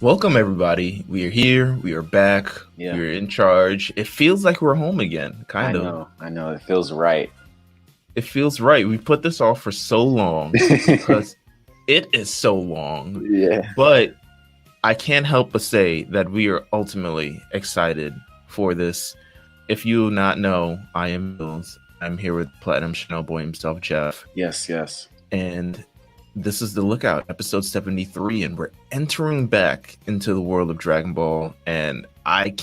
Welcome, everybody. We are here. We are back. Yeah, We're in charge. It feels like we're home again, kind of. I know. It feels right. It feels right. We put this off for so long because it is so long. Yeah. But I can't help but say that we are ultimately excited for this. If you do not know, I am Meelz. I'm here with Platinum Chanel Boy himself, Jeff. Yes. And this is The Lookout, episode 73, and we're entering back into the world of Dragon Ball. And I'm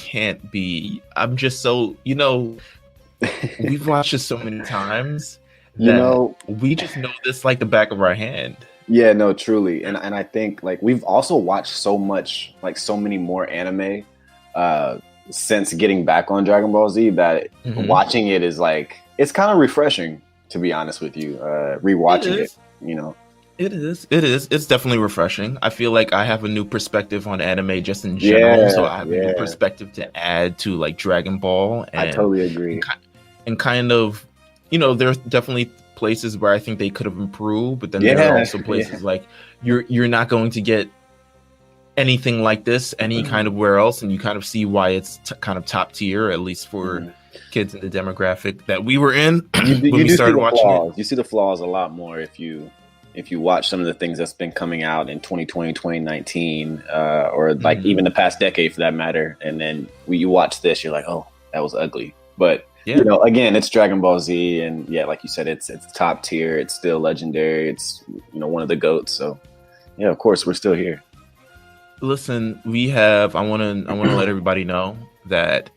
just so, we've watched this so many times that we just know this like the back of our hand. Yeah, no, truly. And I think like we've also watched so much, like so many more anime since getting back on Dragon Ball Z that watching it is like, it's kind of refreshing, to be honest with you, rewatching it. It is. It's definitely refreshing. I feel like I have a new perspective on anime just in general. So I have a new perspective to add to like Dragon Ball. And, I totally agree. And kind of, there's definitely places where I think they could have improved, but then there are also places like you're not going to get anything like this any kind of where else, and you kind of see why it's kind of top tier, at least for kids in the demographic that we were in when we started watching it. You see the flaws a lot more if you watch some of the things that's been coming out in 2020, 2019, or like even the past decade for that matter. And then when you watch this, you're like, oh, that was ugly. But, again, it's Dragon Ball Z. And like you said, it's top tier. It's still legendary. It's, one of the GOATs. So, yeah, of course, we're still here. Listen, I want to let everybody know that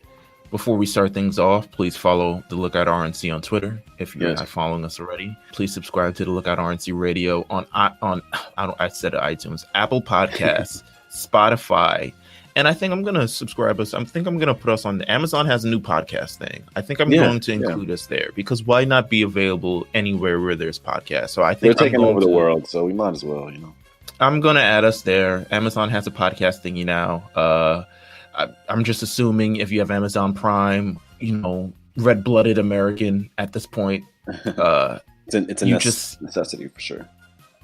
before we start things off, please follow The Lookout RNC on Twitter if you're not following us already. Please subscribe to The Lookout RNC Radio on iTunes, Apple Podcasts, Spotify, and I think I'm gonna subscribe us. I think I'm gonna put us on. Amazon has a new podcast thing. I think I'm going to include us there because why not be available anywhere where there's podcasts? So I think they're taking over the world, so we might as well. I'm gonna add us there. Amazon has a podcast thingy now. I'm just assuming if you have Amazon Prime, red-blooded American at this point, it's a necessity for sure.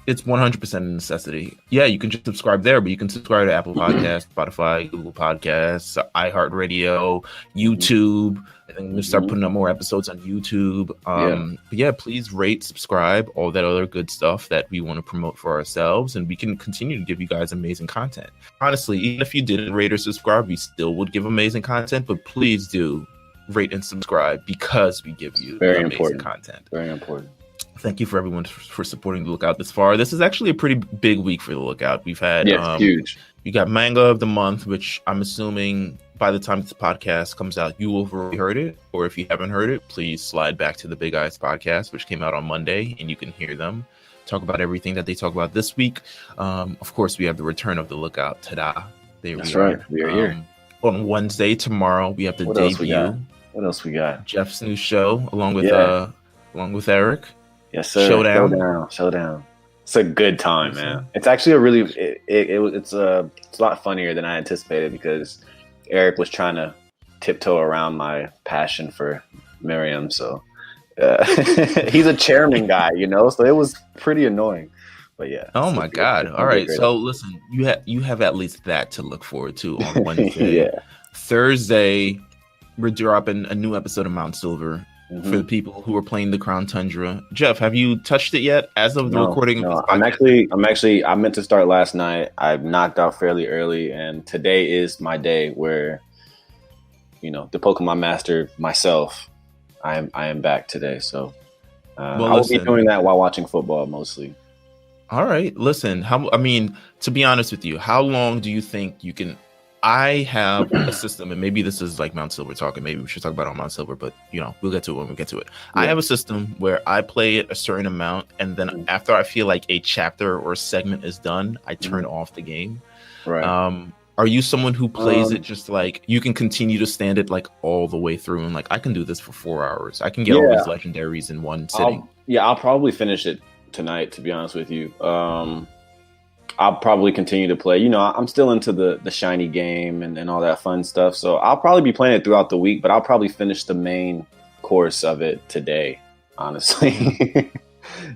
It's 100% a necessity. Yeah, you can just subscribe there, but you can subscribe to Apple Podcasts, Spotify, Google Podcasts, iHeartRadio, YouTube. I think we're going to start putting up more episodes on YouTube. But please rate, subscribe, all that other good stuff that we want to promote for ourselves. And we can continue to give you guys amazing content. Honestly, even if you didn't rate or subscribe, we still would give amazing content. But please do rate and subscribe because we give you amazing content. Very important. Thank you for everyone for supporting The Lookout this far. This is actually a pretty big week for The Lookout. We've had huge. You got Manga of the Month, which I'm assuming by the time this podcast comes out, you will have already heard it. Or if you haven't heard it, please slide back to the Big Eyes podcast, which came out on Monday, and you can hear them talk about everything that they talk about this week. Of course, we have the return of The Lookout. Ta-da! That's right. We are here. On Wednesday, tomorrow, we have the debut. What else we got? Jeff's new show, along with Eric. Yes, sir. Showdown. It's a good time, man. It's actually it's a lot funnier than I anticipated because Eric was trying to tiptoe around my passion for Miriam. So he's a chairman guy, so it was pretty annoying. But yeah. Oh my God. All right. So listen, you have at least that to look forward to on Wednesday. Thursday, we're dropping a new episode of Mount Silver. For the people who are playing the Crown Tundra. Jeff, have you touched it yet as of the recording of this podcast? I meant to start last night. I knocked out fairly early, and today is my day where, the Pokemon Master myself, I am back today. So I will be doing that while watching football mostly. All right. Listen, to be honest with you, how long do you think you can... I have a system, and maybe this is like Mount Silver talking. Maybe we should talk about it on Mount Silver, but we'll get to it when we get to it. Yeah. I have a system where I play it a certain amount, and then after I feel like a chapter or a segment is done, I turn off the game. Right. Are you someone who plays it just like you can continue to stand it like all the way through, and like I can do this for 4 hours. I can get all these legendaries in one sitting. I'll probably finish it tonight. To be honest with you. I'll probably continue to play. I'm still into the shiny game and all that fun stuff. So I'll probably be playing it throughout the week, but I'll probably finish the main course of it today, honestly.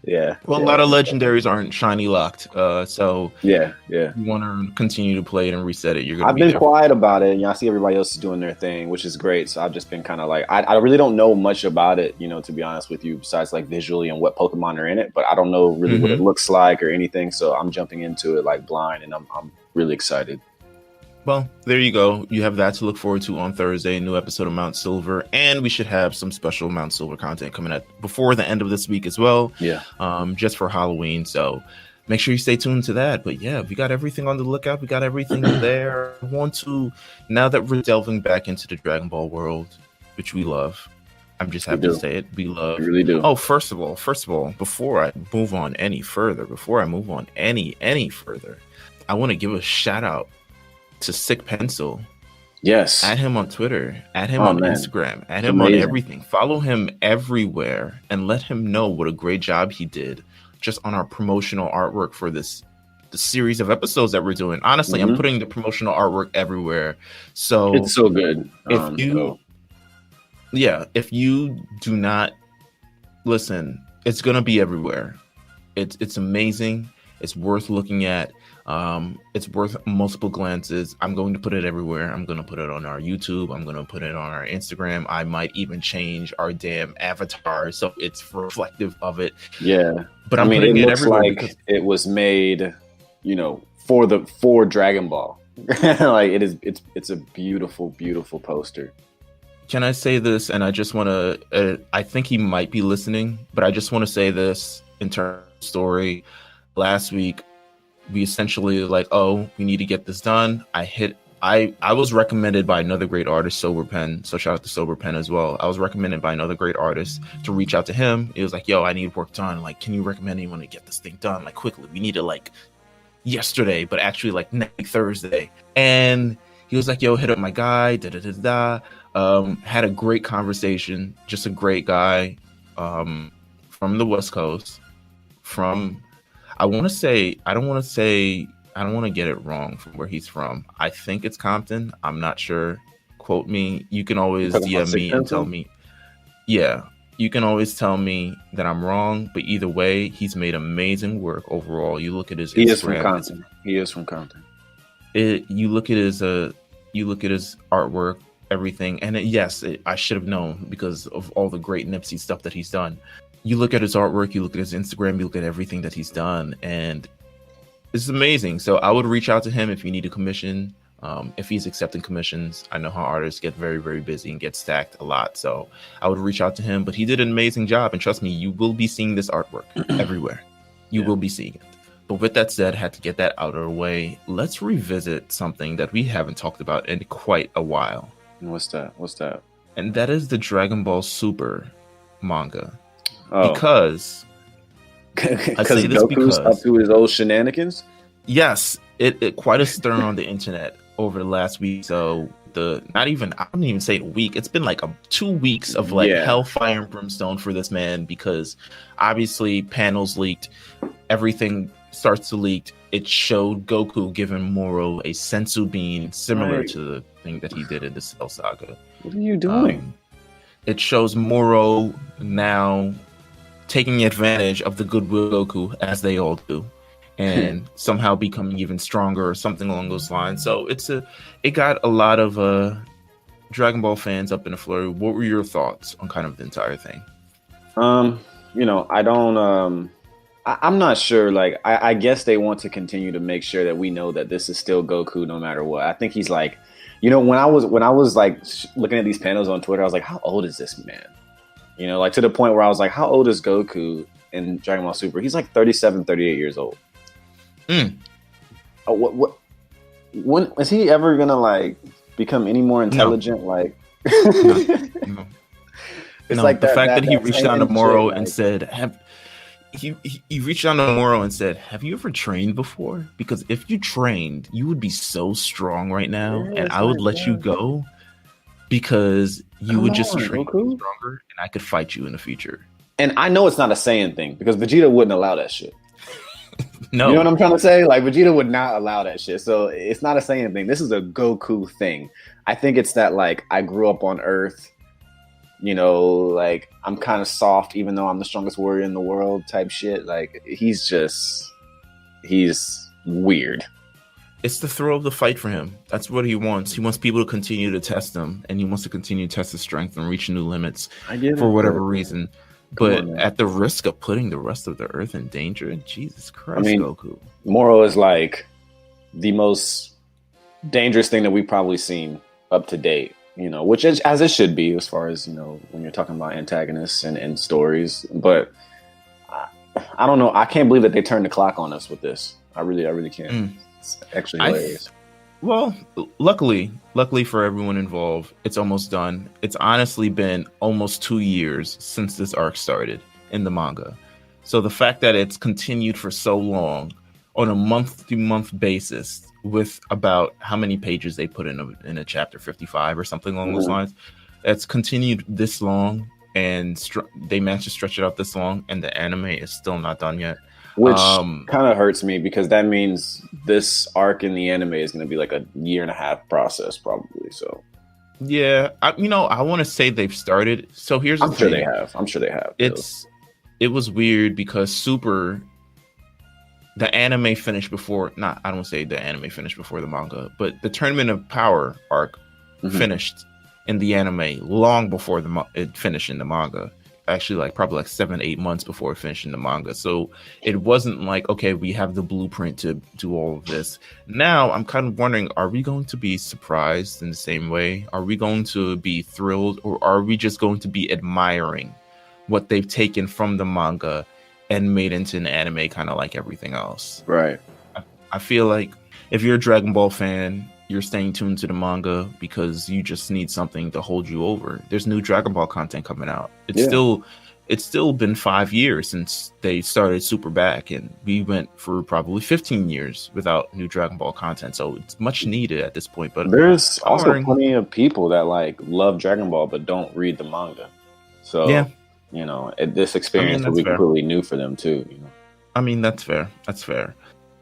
Yeah. Well, a lot of legendaries aren't shiny locked. So yeah. you want to continue to play it and reset it. You're gonna I've be been there. quiet about it. I see everybody else is doing their thing, which is great. So I've just been kind of like, I really don't know much about it, to be honest with you, besides like visually and what Pokemon are in it. But I don't know really what it looks like or anything. So I'm jumping into it like blind, and I'm really excited. Well, there you go. You have that to look forward to on Thursday, a new episode of Mount Silver, and we should have some special Mount Silver content coming out before the end of this week as well. Yeah. Just for Halloween. So make sure you stay tuned to that. But yeah, we got everything on the lookout. We got everything there. Now that we're delving back into the Dragon Ball world, which we love. I'm just happy to say it. We love. We really do. Oh, first of all, before I move on any further, I want to give a shout out to Sick Pencil. Yes. Add him on Twitter. Add him on Instagram. Add him on everything. Follow him everywhere and let him know what a great job he did just on our promotional artwork for the series of episodes that we're doing. Honestly, I'm putting the promotional artwork everywhere. So it's so good. If you do not listen, it's gonna be everywhere. It's amazing. It's worth looking at. It's worth multiple glances. I'm going to put it everywhere. I'm going to put it on our YouTube. I'm going to put it on our Instagram. I might even change our damn avatar so it's reflective of it. Yeah, but I'm putting it looks everywhere like because it was made, for Dragon Ball. Like it's a beautiful, beautiful poster. Can I say this? And I just want to. I think he might be listening, but I just want to say this in terms of story. Last week, we essentially we need to get this done. I was recommended by another great artist, Sober Pen. So shout out to Sober Pen as well. I was recommended by another great artist to reach out to him. It was like, yo, I need work done. Like, can you recommend anyone to get this thing done? Like quickly. We need it yesterday, but actually next Thursday. And he was like, yo, hit up my guy. Had a great conversation. Just a great guy from the West Coast. I don't want to get it wrong from where he's from. I think it's Compton. I'm not sure. Quote me. You can always DM me and tell me. Yeah, you can always tell me that I'm wrong. But either way, he's made amazing work overall. You look at his Instagram. He is from Compton. You look at his artwork, everything, and I should have known because of all the great Nipsey stuff that he's done. You look at his artwork, you look at his Instagram, you look at everything that he's done, and it's amazing. So I would reach out to him if you need a commission. If he's accepting commissions, I know how artists get very, very busy and get stacked a lot. So I would reach out to him, but he did an amazing job. And trust me, you will be seeing this artwork everywhere. You will be seeing it. But with that said, had to get that out of the way. Let's revisit something that we haven't talked about in quite a while. What's that? And that is the Dragon Ball Super manga. Oh. Because Goku's up to his old shenanigans. Yes, it quite a stir on the internet over the last week. So I don't even say a week. It's been 2 weeks of hellfire and brimstone for this man because obviously panels leaked, everything starts to leak. It showed Goku giving Moro a sensu bean similar to the thing that he did in the Cell Saga. What are you doing? It shows Moro now taking advantage of the goodwill Goku, as they all do, and somehow becoming even stronger or something along those lines. So it got a lot of Dragon Ball fans up in a flurry. What were your thoughts on kind of the entire thing? I'm not sure. I guess they want to continue to make sure that we know that this is still Goku no matter what. I think he's when I was looking at these panels on Twitter, I was like, how old is this man? To the point where I was like, how old is Goku in Dragon Ball Super? He's 37, 38 years old. When is he ever gonna become any more intelligent? No. It's the fact that he reached down to Moro and said, he reached down to Moro and said, have you ever trained before? Because if you trained, you would be so strong right now, and I would let you go because you would just train stronger, and I could fight you in the future. And I know it's not a Saiyan thing because Vegeta wouldn't allow that shit. No, you know what I'm trying to say? Vegeta would not allow that shit. So it's not a Saiyan thing. This is a Goku thing. I think it's that I grew up on Earth. you know, like I'm kind of soft even though I'm the strongest warrior in the world type shit. Like he's weird. It's the thrill of the fight for him. That's what he wants. He wants people to continue to test him, and he wants to continue to test his strength and reach new limits for whatever reason. But at the risk of putting the rest of the Earth in danger, Jesus Christ, Goku. Moro is like the most dangerous thing that we've probably seen up to date, you know, which is as it should be as far as, you know, when you're talking about antagonists and stories. But I don't know. I can't believe that they turned the clock on us with this. I really can't. It's actually hilarious. Well, luckily for everyone involved, it's almost done. It's honestly been almost 2 years since this arc started in the manga. So the fact that it's continued for so long on a month-to-month basis with about how many pages they put in a chapter, 55 or something along those lines, it's continued this long, and they managed to stretch it out this long, and the anime is still not done yet. Which kind of hurts me because that means this arc in the anime is going to be like a 1.5-year process probably. So yeah, I want to say they've started. So here's the thing. I'm sure they have. It was weird because the anime finished before. I don't say the anime finished before the manga, but the Tournament of Power arc finished in the anime long before it finished in the manga. Actually, probably 7-8 months before finishing the manga. So it wasn't like, okay, we have the blueprint to do all of this. Now I'm kind of wondering, are we going to be surprised in the same way? Are we going to be thrilled, or are we just going to be admiring what they've taken from the manga and made into an anime, kind of like everything else? Right. I feel like if you're a Dragon Ball fan, you're staying tuned to the manga because you just need something to hold you over. There's new Dragon Ball content coming out. It's still been 5 years since they started Super Back, and we went for probably 15 years without new Dragon Ball content. So it's much needed at this point. But there's also plenty of people that love Dragon Ball but don't read the manga. So yeah, you know, this experience will be completely new for them too. You know, I mean, that's fair. That's fair.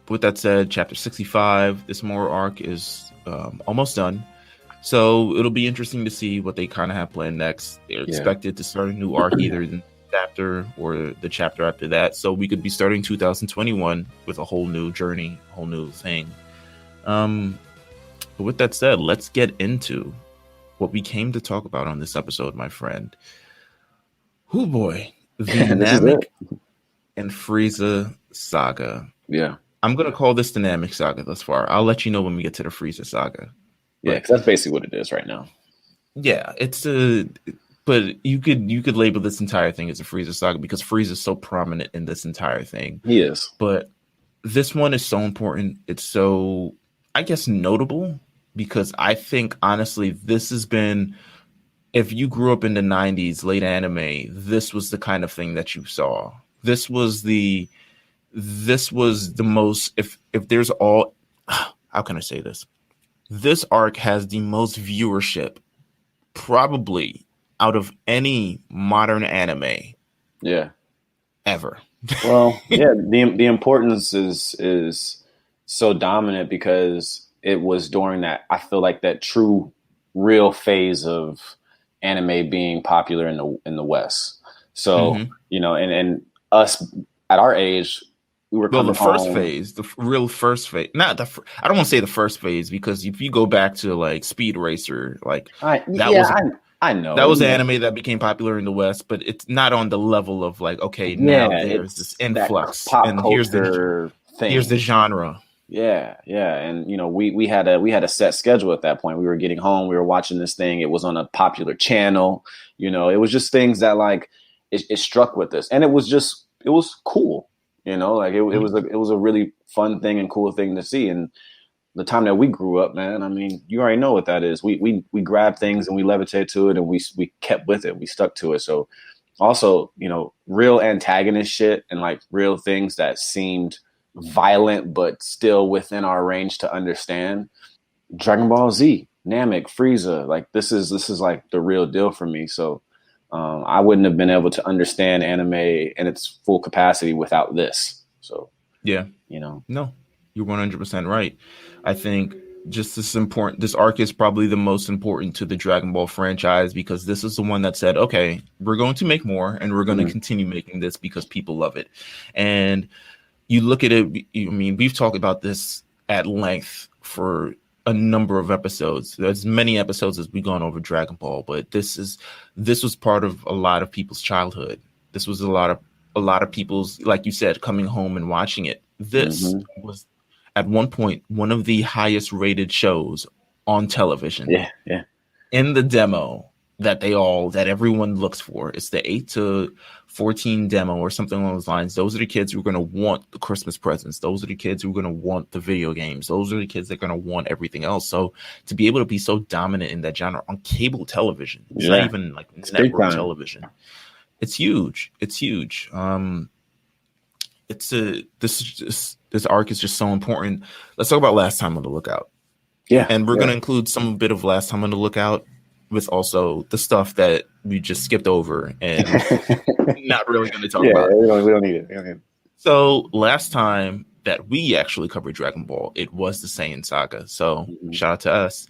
With that said, chapter 65, this Moro arc is almost done. So it'll be interesting to see what they kind of have planned next. They're expected to start a new arc either in the chapter or the chapter after that. So we could be starting 2021 with a whole new journey, a whole new thing. But with that said, let's get into what we came to talk about on this episode, my friend. Oh boy, the Namek and Frieza saga. Yeah. I'm going to call this the Namek saga thus far. I'll let you know when we get to the Frieza saga. Yeah, because that's basically what it is right now. Yeah, but you could label this entire thing as a Frieza saga because Frieza is so prominent in this entire thing. He is. But this one is so important. It's so, I guess, notable because I think, honestly, this has been, if you grew up in the 90s, late anime, this was the kind of thing that you saw. This was the most, if there's all, how can I say this? This arc has the most viewership probably out of any modern anime. Yeah. Ever. Well, yeah, the importance is so dominant because it was during that, I feel like that true real phase of anime being popular in the West. So, you know, and us at our age, we were coming the real first phase. I don't want to say the first phase because if you go back to Speed Racer, I know that was anime that became popular in the West, but it's not on the level of now there's this influx and here's the genre. Yeah, and you know we had a set schedule at that point. We were getting home, we were watching this thing. It was on a popular channel. You know, it was just things that it struck with us, and it was cool. You know, it was a really fun thing and cool thing to see. And the time that we grew up, man, I mean, you already know what that is. We grabbed things and we levitated to it and we kept with it. We stuck to it. So also, you know, real antagonist shit and real things that seemed violent but still within our range to understand. Dragon Ball Z, Namek, Frieza, this is the real deal for me. So I wouldn't have been able to understand anime in its full capacity without this. So, yeah, you know, no, you're 100% right. I think just as important. This arc is probably the most important to the Dragon Ball franchise because this is the one that said, okay, we're going to make more and we're going to continue making this because people love it. And you look at it, I mean, we've talked about this at length for a number of episodes. There's many episodes as we've gone over Dragon Ball, but this was part of a lot of people's childhood. This was a lot of people's, like you said, coming home and watching it. This was at one point one of the highest rated shows on television. Yeah. In the demo that everyone looks for, it's the 8 to 14 demo or something along those lines. Those are the kids who are going to want the Christmas presents. Those are the kids who are going to want the video games. Those are the kids that are going to want everything else. So to be able to be so dominant in that genre on cable television, it's not even like network television. It's huge. It's huge. This arc is just so important. Let's talk about Last Time on the Lookout. Yeah. And we're going to include some bit of Last Time on the Lookout with also the stuff that we just skipped over and not really going to talk about. We don't need it. So last time that we actually covered Dragon Ball, it was the Saiyan Saga. So shout out to us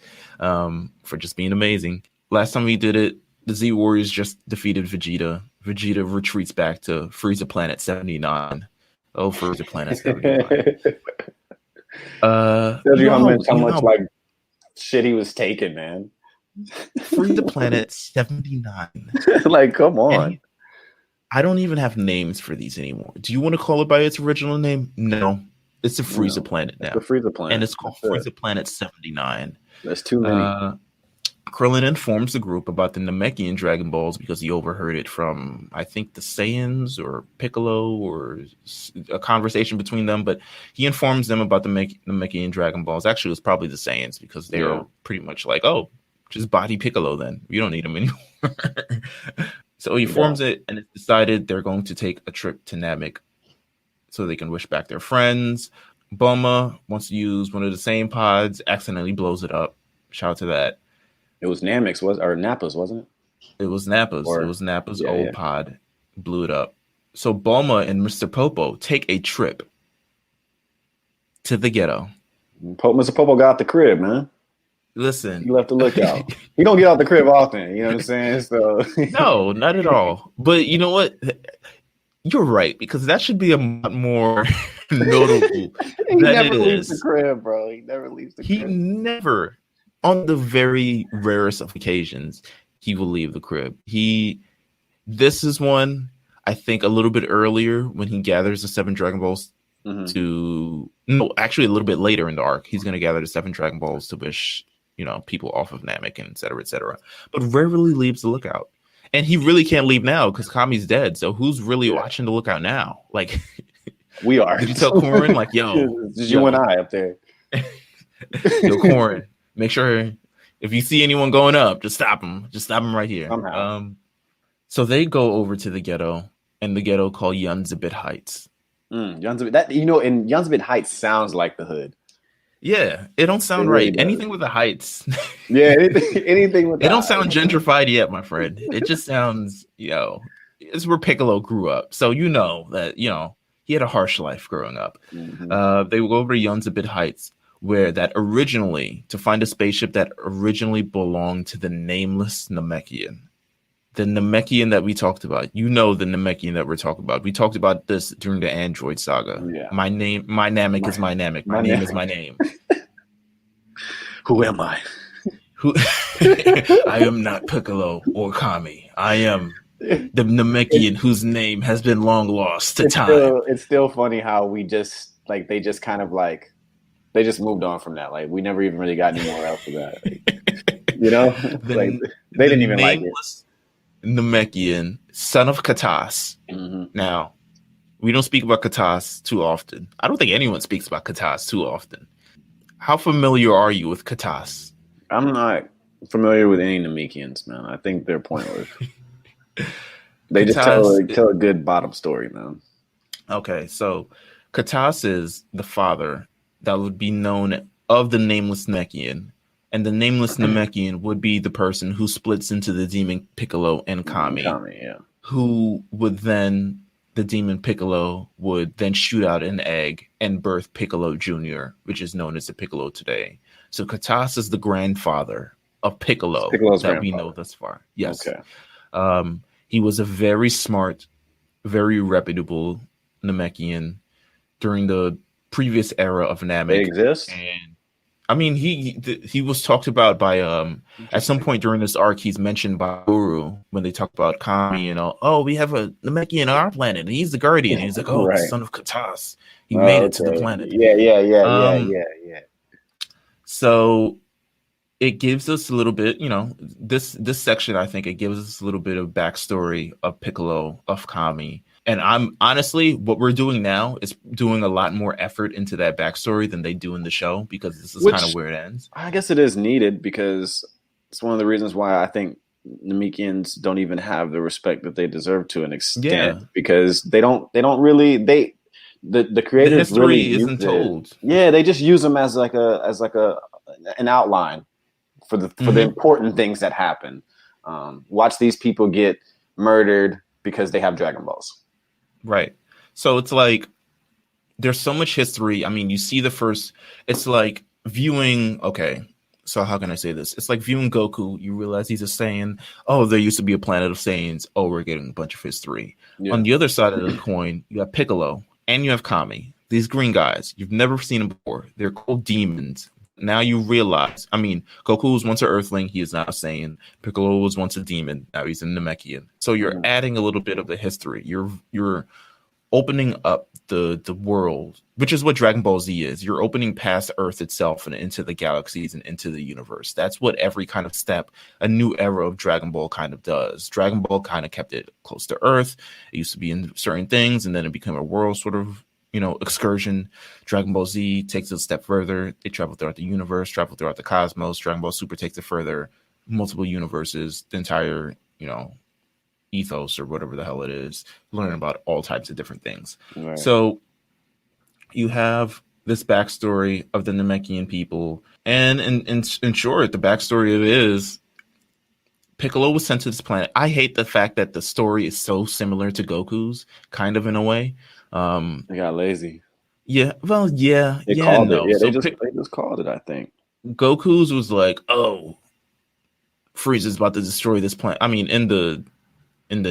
for just being amazing. Last time we did it, the Z Warriors just defeated Vegeta. Vegeta retreats back to Frieza Planet 79. Oh, Frieza Planet 79. Tells you how much like shit he was taking, man. Frieza Planet 79. Like, come on. I don't even have names for these anymore. Do you want to call it by its original name? No. It's a Frieza Planet now. It's a Frieza Planet. And it's called Frieza Planet 79. That's too many. Krillin informs the group about the Namekian Dragon Balls because he overheard it from, I think, the Saiyans or Piccolo or a conversation between them. But he informs them about the Namekian Dragon Balls. Actually, it was probably the Saiyans because they were pretty much like, oh, just body Piccolo then. You don't need him anymore. So he forms it, and it's decided they're going to take a trip to Namek so they can wish back their friends. Bulma wants to use one of the Saiyan pods, accidentally blows it up. Shout out to that. It was Namek's, or Nappa's, wasn't it? It was Nappa's. It was Nappa's old pod. Blew it up. So Bulma and Mr. Popo take a trip to the ghetto. Mr. Popo got the crib, man. Listen. He left the lookout. He don't get out the crib often, you know what I'm saying? So no, not at all. But you know what? You're right, because that should be a lot more notable he never leaves the crib, bro. He never leaves the crib. He never, on the very rarest of occasions, he will leave the crib. This is one, I think, a little bit earlier when he gathers the 7 Dragon Balls actually a little bit later in the arc. He's going to gather the 7 Dragon Balls to wish, people off of Namek and et cetera, but rarely leaves the lookout. And he really can't leave now because Kami's dead. So who's really watching the lookout now? Like, we are. Did you tell Korin, like, yo, it's you and I up there. Yo, Korin, make sure if you see anyone going up, just stop him. Just stop him right here. So they go over to the ghetto, and the ghetto called Yunzabit Heights. Yunzabit, and Yunzabit Heights sounds like the hood. Yeah, it don't sound right. Anything with the heights. Yeah, anything with. It don't sound gentrified yet, my friend. It just sounds, it's where Piccolo grew up. So that he had a harsh life growing up. They will go over to Yunzabit Heights, where to find a spaceship that originally belonged to the nameless Namekian. The Namekian that we talked about, the Namekian that we're talking about. We talked about this during the Android saga. Yeah. My Namek is my Namek. My name is my name. Who am I? I am not Piccolo or Kami. I am the Namekian whose name has been long lost to time. It's still funny how we just they just kind of they just moved on from that. Like we never even really got any more else of that. They didn't even like it. Namekian, son of Katas. Now, we don't speak about Katas too often. I don't think anyone speaks about Katas too often. How familiar are you with Katas? I'm not familiar with any Namekians, man. I think they're pointless. They just tell a good bottom story, man. Okay, so Katas is the father that would be known of the nameless Namekian. And the nameless Namekian would be the person who splits into the demon Piccolo and Kami. Yeah. Who would then, the demon Piccolo would then shoot out an egg and birth Piccolo Jr., which is known as the Piccolo today. So Katas is the grandfather of Piccolo Piccolo's that we grandfather. know thus far. Yes. Okay. He was a very smart, very reputable Namekian during the previous era of Namek. They exist? And I mean, he was talked about by at some point during this arc. He's mentioned by Guru when they talk about Kami. Oh, we have a Namekian on our planet, and he's the guardian. And he's like, oh, Right. the son of Katas. He made it to the planet. Yeah. So it gives us a little bit, this section. I think it gives us a little bit of backstory of Piccolo, of Kami. And I'm honestly, what we're doing now is doing a lot more effort into that backstory than they do in the show, because this is kind of where it ends. I guess it is needed, because it's one of the reasons why I think Namekians don't even have the respect that they deserve to an extent, because they don't really, the creators, the history really isn't told. Yeah, they just use them as an outline for the important things that happen. Watch these people get murdered because they have Dragon Balls. Right. So it's like there's so much history. I mean, you see it's like viewing, okay, so how can I say this? It's like viewing Goku. You realize he's a Saiyan. Oh, there used to be a planet of Saiyans. Oh, we're getting a bunch of history. Yeah. On the other side of the coin, you have Piccolo and you have Kami. These green guys, you've never seen them before. They're called demons. Now you realize, I mean, Goku was once an Earthling. He is now a Saiyan. Piccolo was once a demon. Now he's a Namekian. So you're adding a little bit of the history. You're opening up the world, which is what Dragon Ball Z is. You're opening past Earth itself and into the galaxies and into the universe. That's what every kind of step, a new era of Dragon Ball kind of does. Dragon Ball kind of kept it close to Earth. It used to be in certain things, and then it became a world sort of, excursion. Dragon Ball Z takes it a step further. They travel throughout the universe, travel throughout the cosmos. Dragon Ball Super takes it further, multiple universes, the entire, ethos or whatever the hell it is, learn about all types of different things. Right. So you have this backstory of the Namekian people, and in short, the backstory of it is Piccolo was sent to this planet. I hate the fact that the story is so similar to Goku's, kind of in a way. They got lazy. Yeah, well, yeah. They called it. Yeah, so they just called it, I think. Goku's was like, oh, Frieza's about to destroy this planet. I mean, in the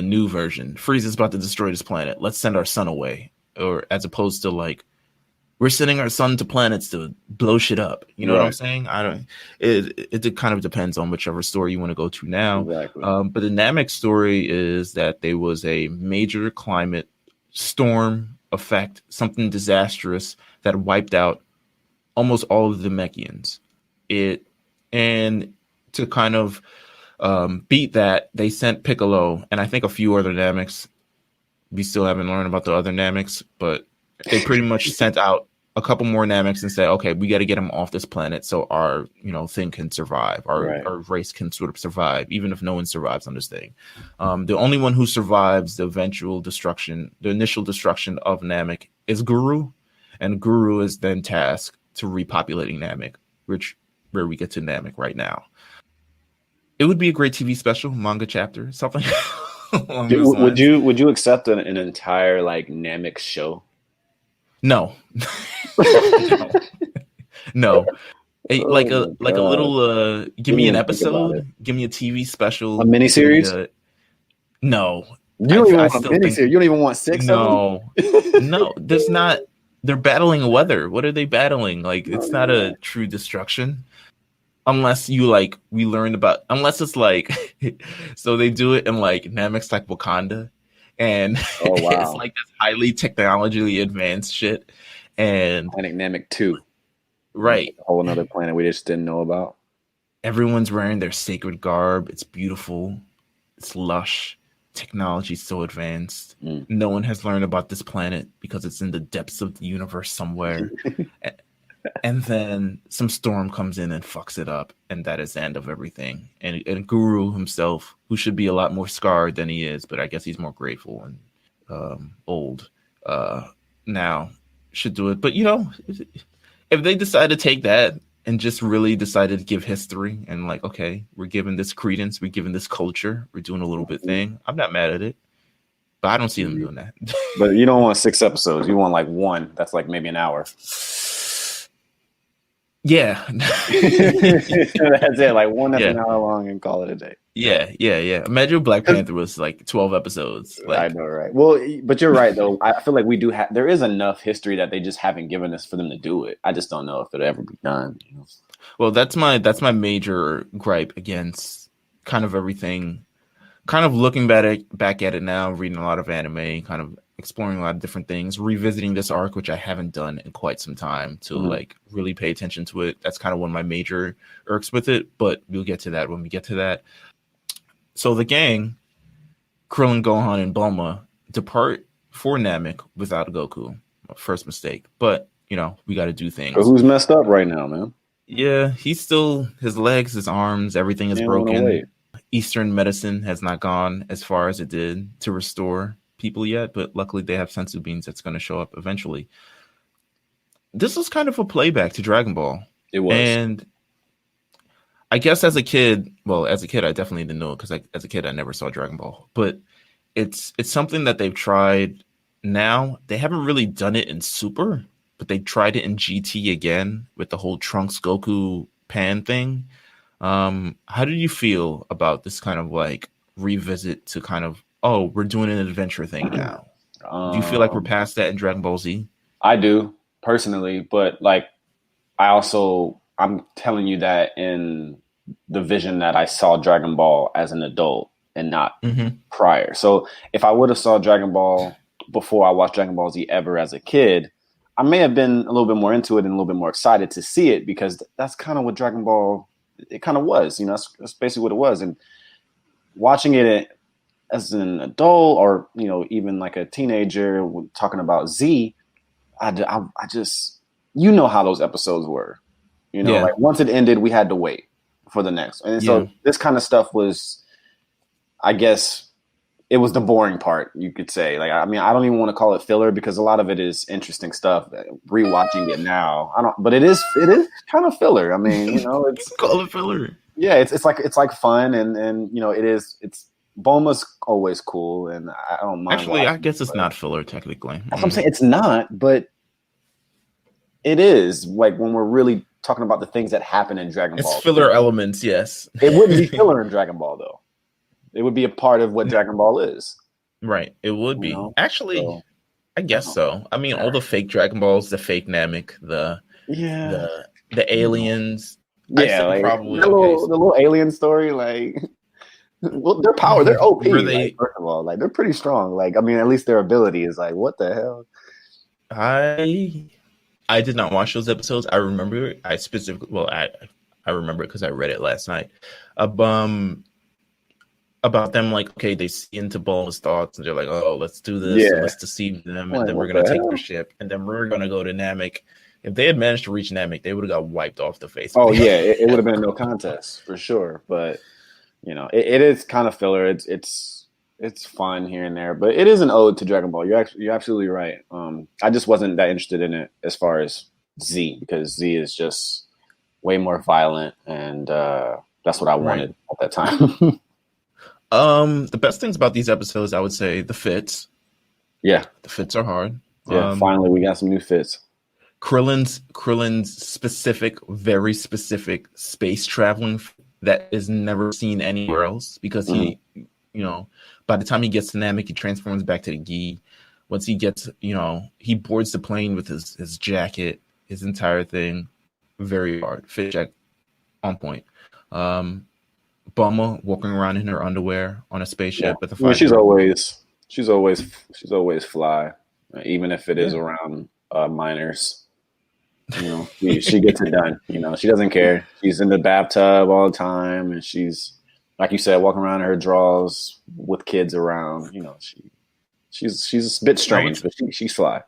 new version, Frieza's about to destroy this planet. Let's send our son away. Or as opposed to like, we're sending our son to planets to blow shit up. You know what I'm saying? It kind of depends on whichever story you want to go to now. Exactly. But the Namek story is that there was a major climate storm effect, something disastrous that wiped out almost all of the Namekians. And to kind of beat that, they sent Piccolo and I think a few other Nameks. We still haven't learned about the other Nameks, but they pretty much sent out a couple more Nameks and said, okay, we got to get them off this planet so our thing can survive, our race can sort of survive, even if no one survives on this thing. The only one who survives the initial destruction of Namek is Guru, and Guru is then tasked to repopulating Namek, where we get to Namek right now. It would be a great TV special, manga chapter, something. Would you accept an entire like Namek show? No. No. Like a little give me an episode, give me a TV special, a miniseries. No. You don't even want a miniseries. You don't even want 6 of them? No, there's not. They're battling weather. What are they battling? Like, it's not a true destruction. Unless we learned about, unless it's like, so they do it in like Namek's like Wakanda, and it's like this highly technologically advanced shit. And Planet Namek 2, right? A whole another planet we just didn't know about. Everyone's wearing their sacred garb. It's beautiful. It's lush. Technology's so advanced. No one has learned about this planet because it's in the depths of the universe somewhere. And then some storm comes in and fucks it up, and that is the end of everything. And Guru himself, who should be a lot more scarred than he is, but I guess he's more grateful and old now, should do it. But if they decide to take that and just really decided to give history and like, okay, we're giving this credence, we're giving this culture, we're doing a little bit thing, I'm not mad at it. but I don't see them doing that. But you don't want 6 episodes. You want like one that's like maybe an hour. Yeah. That's it. Like one that's an hour long and call it a day. Yeah. Imagine Black Panther was like 12 episodes. Like, I know, right? Well, but you're right, though. I feel like we do have, there is enough history that they just haven't given us for them to do it. I just don't know if it'll ever be done. You know? Well, that's my major gripe against kind of everything. Kind of looking back at it now, reading a lot of anime, kind of exploring a lot of different things, revisiting this arc, which I haven't done in quite some time to like really pay attention to it. That's kind of one of my major irks with it, but we'll get to that when we get to that. So the gang, Krillin, Gohan, and Bulma depart for Namek without Goku. First mistake, but you know we got to do things. So who's messed up right now, man? Yeah, he's still, his legs, his arms, everything is broken. Eastern medicine has not gone as far as it did to restore people yet, but luckily they have sensu beans that's going to show up eventually. This was kind of a playback to Dragon Ball. It was. And I guess as a kid, I definitely didn't know it because as a kid I never saw Dragon Ball, but it's something that they've tried now. They haven't really done it in Super, but they tried it in GT again with the whole Trunks Goku Pan thing. How did you feel about this kind of like revisit to kind of, we're doing an adventure thing now? Do you feel like we're past that in Dragon Ball Z? I do personally, but like I'm telling you that in the vision that I saw Dragon Ball as an adult and not prior. So if I would have saw Dragon Ball before I watched Dragon Ball Z ever as a kid, I may have been a little bit more into it and a little bit more excited to see it, because that's kind of what Dragon Ball, it kind of was, you know, that's basically what it was. And watching it as an adult, or, you know, even like a teenager talking about Z, I just, you know how those episodes were, you know, like once it ended, we had to wait for the next. And so this kind of stuff was, I guess, it was the boring part, you could say. Like, I mean, I don't even want to call it filler because a lot of it is interesting stuff. Rewatching it now, but it is kind of filler. I mean, you know, it's call it filler. Yeah, it's like fun, and you know, it's Bulma's always cool, and I don't mind. Actually, I guess it's not filler technically. That's what I'm saying. It's not, but it is. Like when we're really talking about the things that happen in Dragon Ball. It's filler elements, yes. It wouldn't be filler in Dragon Ball though. It would be a part of what Dragon Ball is. Right. It would be. Know? Actually, so, I guess so. I mean, all the fake Dragon Balls, the fake Namek, the aliens. Yeah, like, probably the little alien story, like, well, their power, they're OP. Like, first of all, like, they're pretty strong. Like, I mean, at least their ability is like, what the hell? I did not watch those episodes. I remember it. I remember it because I read it last night. About them, like, okay, they see into Bulma's thoughts and they're like, oh, let's do this, let's deceive them, and then we're gonna take their ship, and then we're gonna go to Namek. If they had managed to reach Namek, they would have got wiped off the face. Oh yeah, it would have been no contest for sure. But you know, it is kind of filler. It's fun here and there, but it is an ode to Dragon Ball. You're absolutely right. I just wasn't that interested in it as far as Z, because Z is just way more violent, and that's what I wanted at that time. The best things about these episodes, I would say, the fits. Yeah, the fits are hard. Yeah, finally we got some new fits. Krillin's specific, very specific space traveling that is never seen anywhere else, because he, you know, by the time he gets to Namek, he transforms back to the Gi. Once he gets, you know, he boards the plane with his jacket, his entire thing, very hard. Fit check on point. Bulma walking around in her underwear on a spaceship with a fire. She's always fly, even if it is around minors. You know, she gets it done. You know, she doesn't care. She's in the bathtub all the time, and she's, like you said, walking around in her drawers with kids around. You know, she's a bit strange, but she's fly.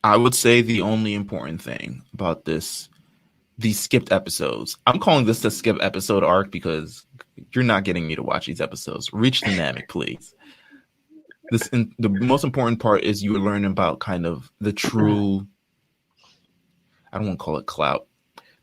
I would say the only important thing about these skipped episodes, I'm calling this the skip episode arc because you're not getting me to watch these episodes. Reach the Namek, please. The most important part is you learn about kind of the true, I don't want to call it clout,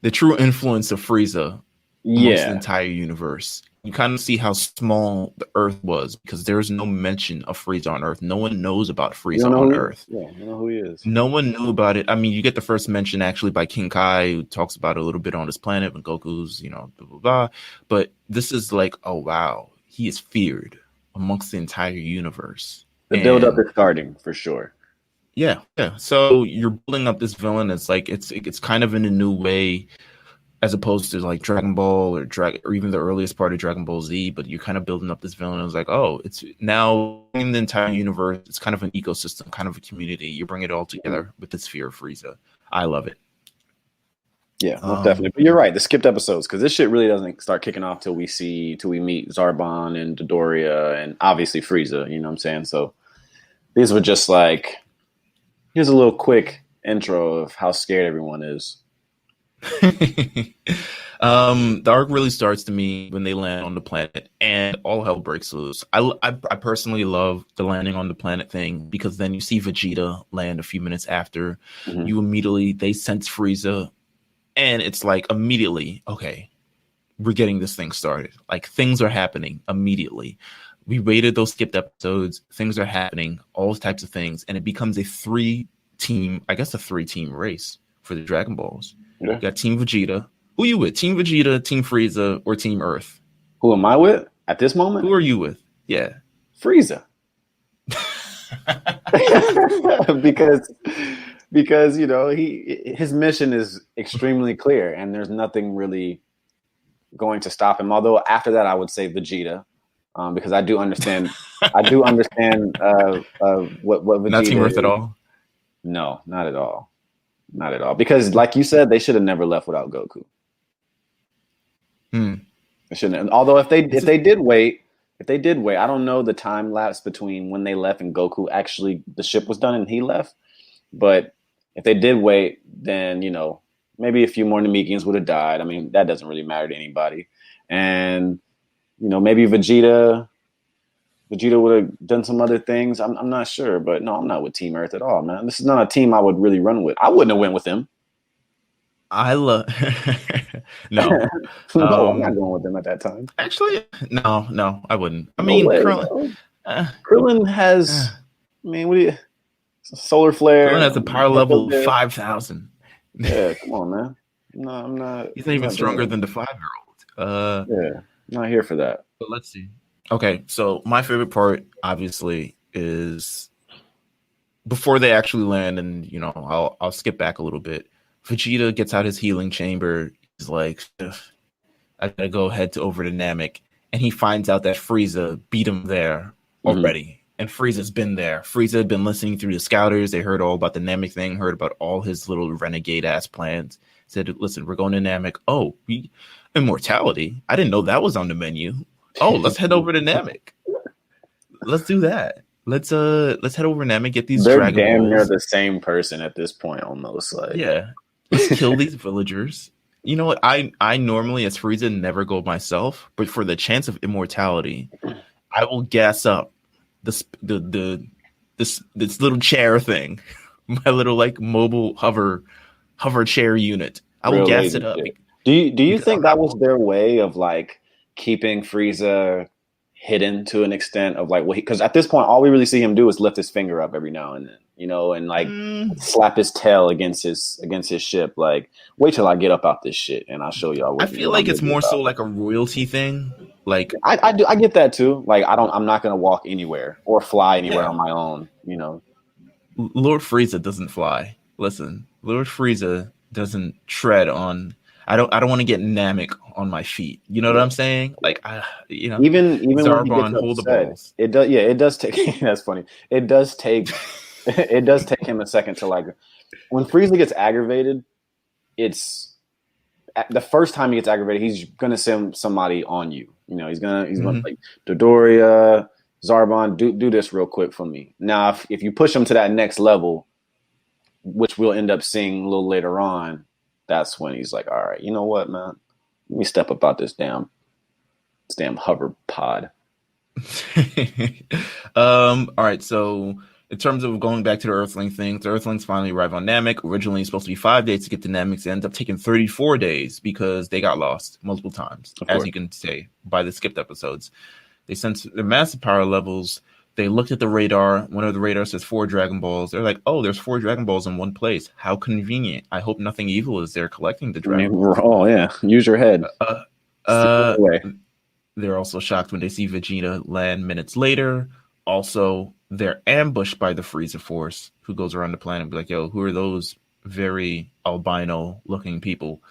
the true influence of Frieza amongst the entire universe. you kind of see how small the Earth was because there is no mention of Frieza on Earth. No one knows about You don't Frieza know on who Earth. Yeah, you know who he is. No one knew about it. I mean, you get the first mention actually by King Kai, who talks about it a little bit on his planet when Goku's, blah, blah, blah. But this is like, oh, wow, he is feared amongst the entire universe. The build-up is starting, for sure. Yeah. So you're building up this villain. It's like, it's kind of in a new way, as opposed to like Dragon Ball or even the earliest part of Dragon Ball Z, but you're kind of building up this villain. It was like, oh, it's now in the entire universe. It's kind of an ecosystem, kind of a community. You bring it all together with this fear of Frieza. I love it. Yeah, most definitely. But you're right. The skipped episodes, because this shit really doesn't start kicking off till we meet Zarbon and Dodoria and obviously Frieza. You know what I'm saying? So these were just like, here's a little quick intro of how scared everyone is. The arc really starts to me when they land on the planet and all hell breaks loose. I personally love the landing on the planet thing because then you see Vegeta land a few minutes after. Mm-hmm. They sense Frieza, and it's like immediately, okay, we're getting this thing started. Like things are happening immediately. We waited those skipped episodes. Things are happening, all types of things, and it becomes a three-team race for the Dragon Balls. Yeah. You got Team Vegeta. Who are you with? Team Vegeta, Team Frieza, or Team Earth? Who am I with at this moment? Who are you with? Yeah. Frieza. because his mission is extremely clear and there's nothing really going to stop him. Although after that I would say Vegeta. Because I do understand what Vegeta Not Team Earth at all? No, not at all. Not at all. Because, like you said, they should have never left without Goku. They shouldn't have. Although, if they did wait, I don't know the time lapse between when they left and Goku actually the ship was done and he left. But if they did wait, then maybe a few more Namekians would have died. I mean, that doesn't really matter to anybody. And maybe Vegeta would have done some other things. I'm not sure, but no, I'm not with Team Earth at all, man. This is not a team I would really run with. I wouldn't have went with them. I love no. No, I'm not going with them at that time. Actually, no, I wouldn't. I mean, Krillin has. I mean, what do you? Solar flare. Krillin has a power level of 5,000. Yeah, come on, man. No, I'm not. He's not even stronger than the 5-year-old. Yeah, not here for that. But let's see. Okay, so my favorite part, obviously, is before they actually land, and I'll skip back a little bit. Vegeta gets out his healing chamber. He's like, I gotta go head over to Namek, and he finds out that Frieza beat him there already, and Frieza's been there. Frieza had been listening through the scouters. They heard all about the Namek thing, heard about all his little renegade ass plans. Said, listen, we're going to Namek. Oh, immortality. I didn't know that was on the menu. Oh, let's head over to Namek. Let's do that. Let's head over to Namek, get these Dragon Balls. They're damn near the same person at this point, almost. Like, yeah. Let's kill these villagers. You know what? I normally, as Frieza, never go myself, but for the chance of immortality, I will gas up this little chair thing, my little like mobile hover chair unit. I will gas it up. Do you think that was their way of like keeping Frieza hidden to an extent of like because at this point all we really see him do is lift his finger up every now and then, and like slap his tail against his ship, like wait till I get up out this shit and I'll show y'all. I feel like it's more so like a royalty thing. Like I get that too. Like I'm not gonna walk anywhere or fly anywhere on my own. Lord Frieza doesn't fly. Listen, Lord Frieza doesn't tread on. I don't want to get Namek on my feet. You know what I'm saying? Like, even Zarbon, hold the balls. It does. Yeah, it does take. That's funny. It does take. It does take him a second to like. When Frieza gets aggravated, it's the first time he gets aggravated. He's gonna send somebody on you. He's gonna like Dodoria, Zarbon. Do this real quick for me. Now, if you push him to that next level, which we'll end up seeing a little later on. That's when he's like, all right, you know what, man? Let me step about this damn hover pod. All right, so in terms of going back to the Earthling thing, the Earthlings finally arrive on Namek. Originally, it's supposed to be 5 days to get to Namek. It ends up taking 34 days because they got lost multiple times, as you can say by the skipped episodes. They sent their massive power levels. They looked at the radar. One of the radar says 4 Dragon Balls. They're like, oh, there's 4 Dragon Balls in one place. How convenient. I hope nothing evil is there collecting the Dragon Balls. Oh, yeah. Use your head. They're also shocked when they see Vegeta land minutes later. Also, they're ambushed by the Frieza Force, who goes around the planet and be like, yo, who are those very albino-looking people?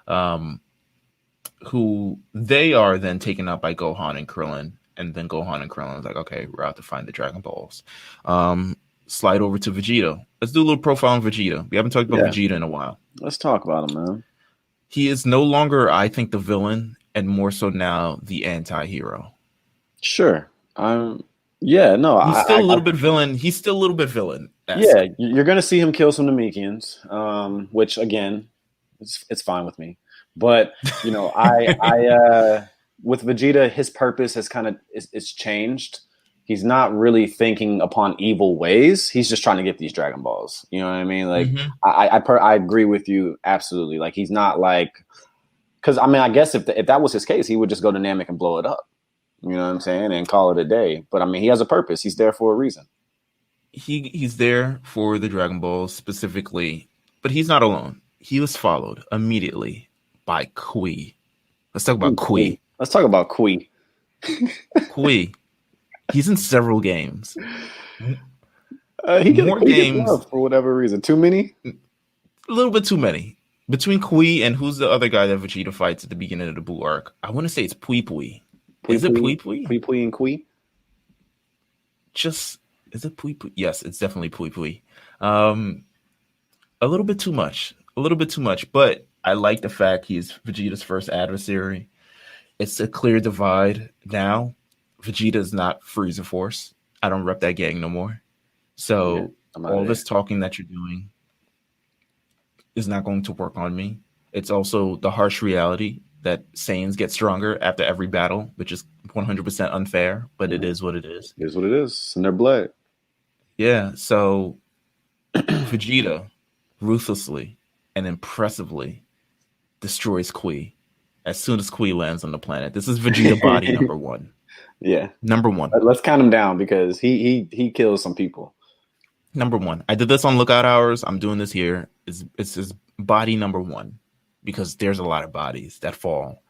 Who they are then taken out by Gohan and Krillin. And then Gohan and Krillin is like, okay, we're out to find the Dragon Balls. Slide over to Vegeta. Let's do a little profile on Vegeta. We haven't talked about Vegeta in a while. Let's talk about him, man. He is no longer, I think, the villain, and more so now the anti-hero. Sure. He's still a little bit villain. He's still a little bit villain. Yeah, you're going to see him kill some Namekians, which, again, it's fine with me. But, you know, with Vegeta, his purpose has kind of it's changed. He's not really thinking upon evil ways. He's just trying to get these Dragon Balls. You know what I mean? Like, I agree with you absolutely. Like, he's not like, because I mean, I guess if that was his case, he would just go to Namek and blow it up. You know what I'm saying? And call it a day. But I mean, he has a purpose. He's there for a reason. He's there for the Dragon Balls specifically, but he's not alone. He was followed immediately by Kui. Let's talk about Kui. Let's talk about Kui. Kui. He's in several games. He gets games for whatever reason. Too many? A little bit too many. Between Kui and who's the other guy that Vegeta fights at the beginning of the Buu arc? I want to say it's Pui Pui. Is it Pui Pui? Pui Pui and Kui? Is it Pui Pui? Yes, it's definitely Pui Pui. A little bit too much. But I like the fact he's Vegeta's first adversary. It's a clear divide now. Vegeta is not Frieza Force. I don't rep that gang no more. So all this talking that you're doing is not going to work on me. It's also the harsh reality that Saiyans get stronger after every battle, which is 100% unfair, but it is what it is. It is what it is. It's in their blood. Yeah, so Vegeta ruthlessly and impressively destroys Kui as soon as Kui lands on the planet. This is Vegeta body number 1. Yeah. Number 1. Let's count him down because he kills some people. Number 1. I did this on Lookout Hours. I'm doing this here. It's his body number 1 because there's a lot of bodies that fall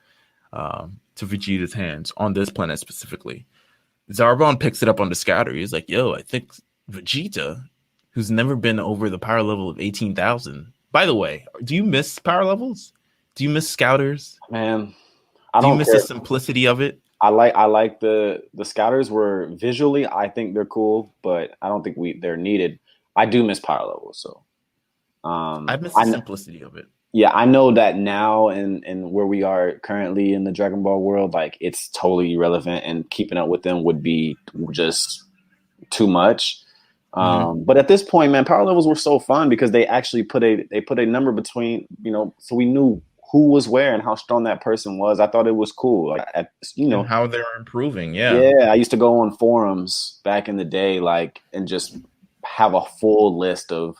to Vegeta's hands on this planet specifically. Zarbon picks it up on the scatter. He's like, yo, I think Vegeta, who's never been over the power level of 18,000. By the way, do you miss power levels? Do you miss scouters? Man, do you miss the simplicity of it? I like the scouters were visually, I think they're cool, but I don't think they're needed. I do miss power levels, so I miss the simplicity of it. Yeah, I know that now and where we are currently in the Dragon Ball world, like it's totally irrelevant, and keeping up with them would be just too much. But at this point, man, power levels were so fun because they actually put a number between, you know, so we knew who was where and how strong that person was. I thought it was cool, like and how they're improving. Yeah, I used to go on forums back in the day, like, and just have a full list of,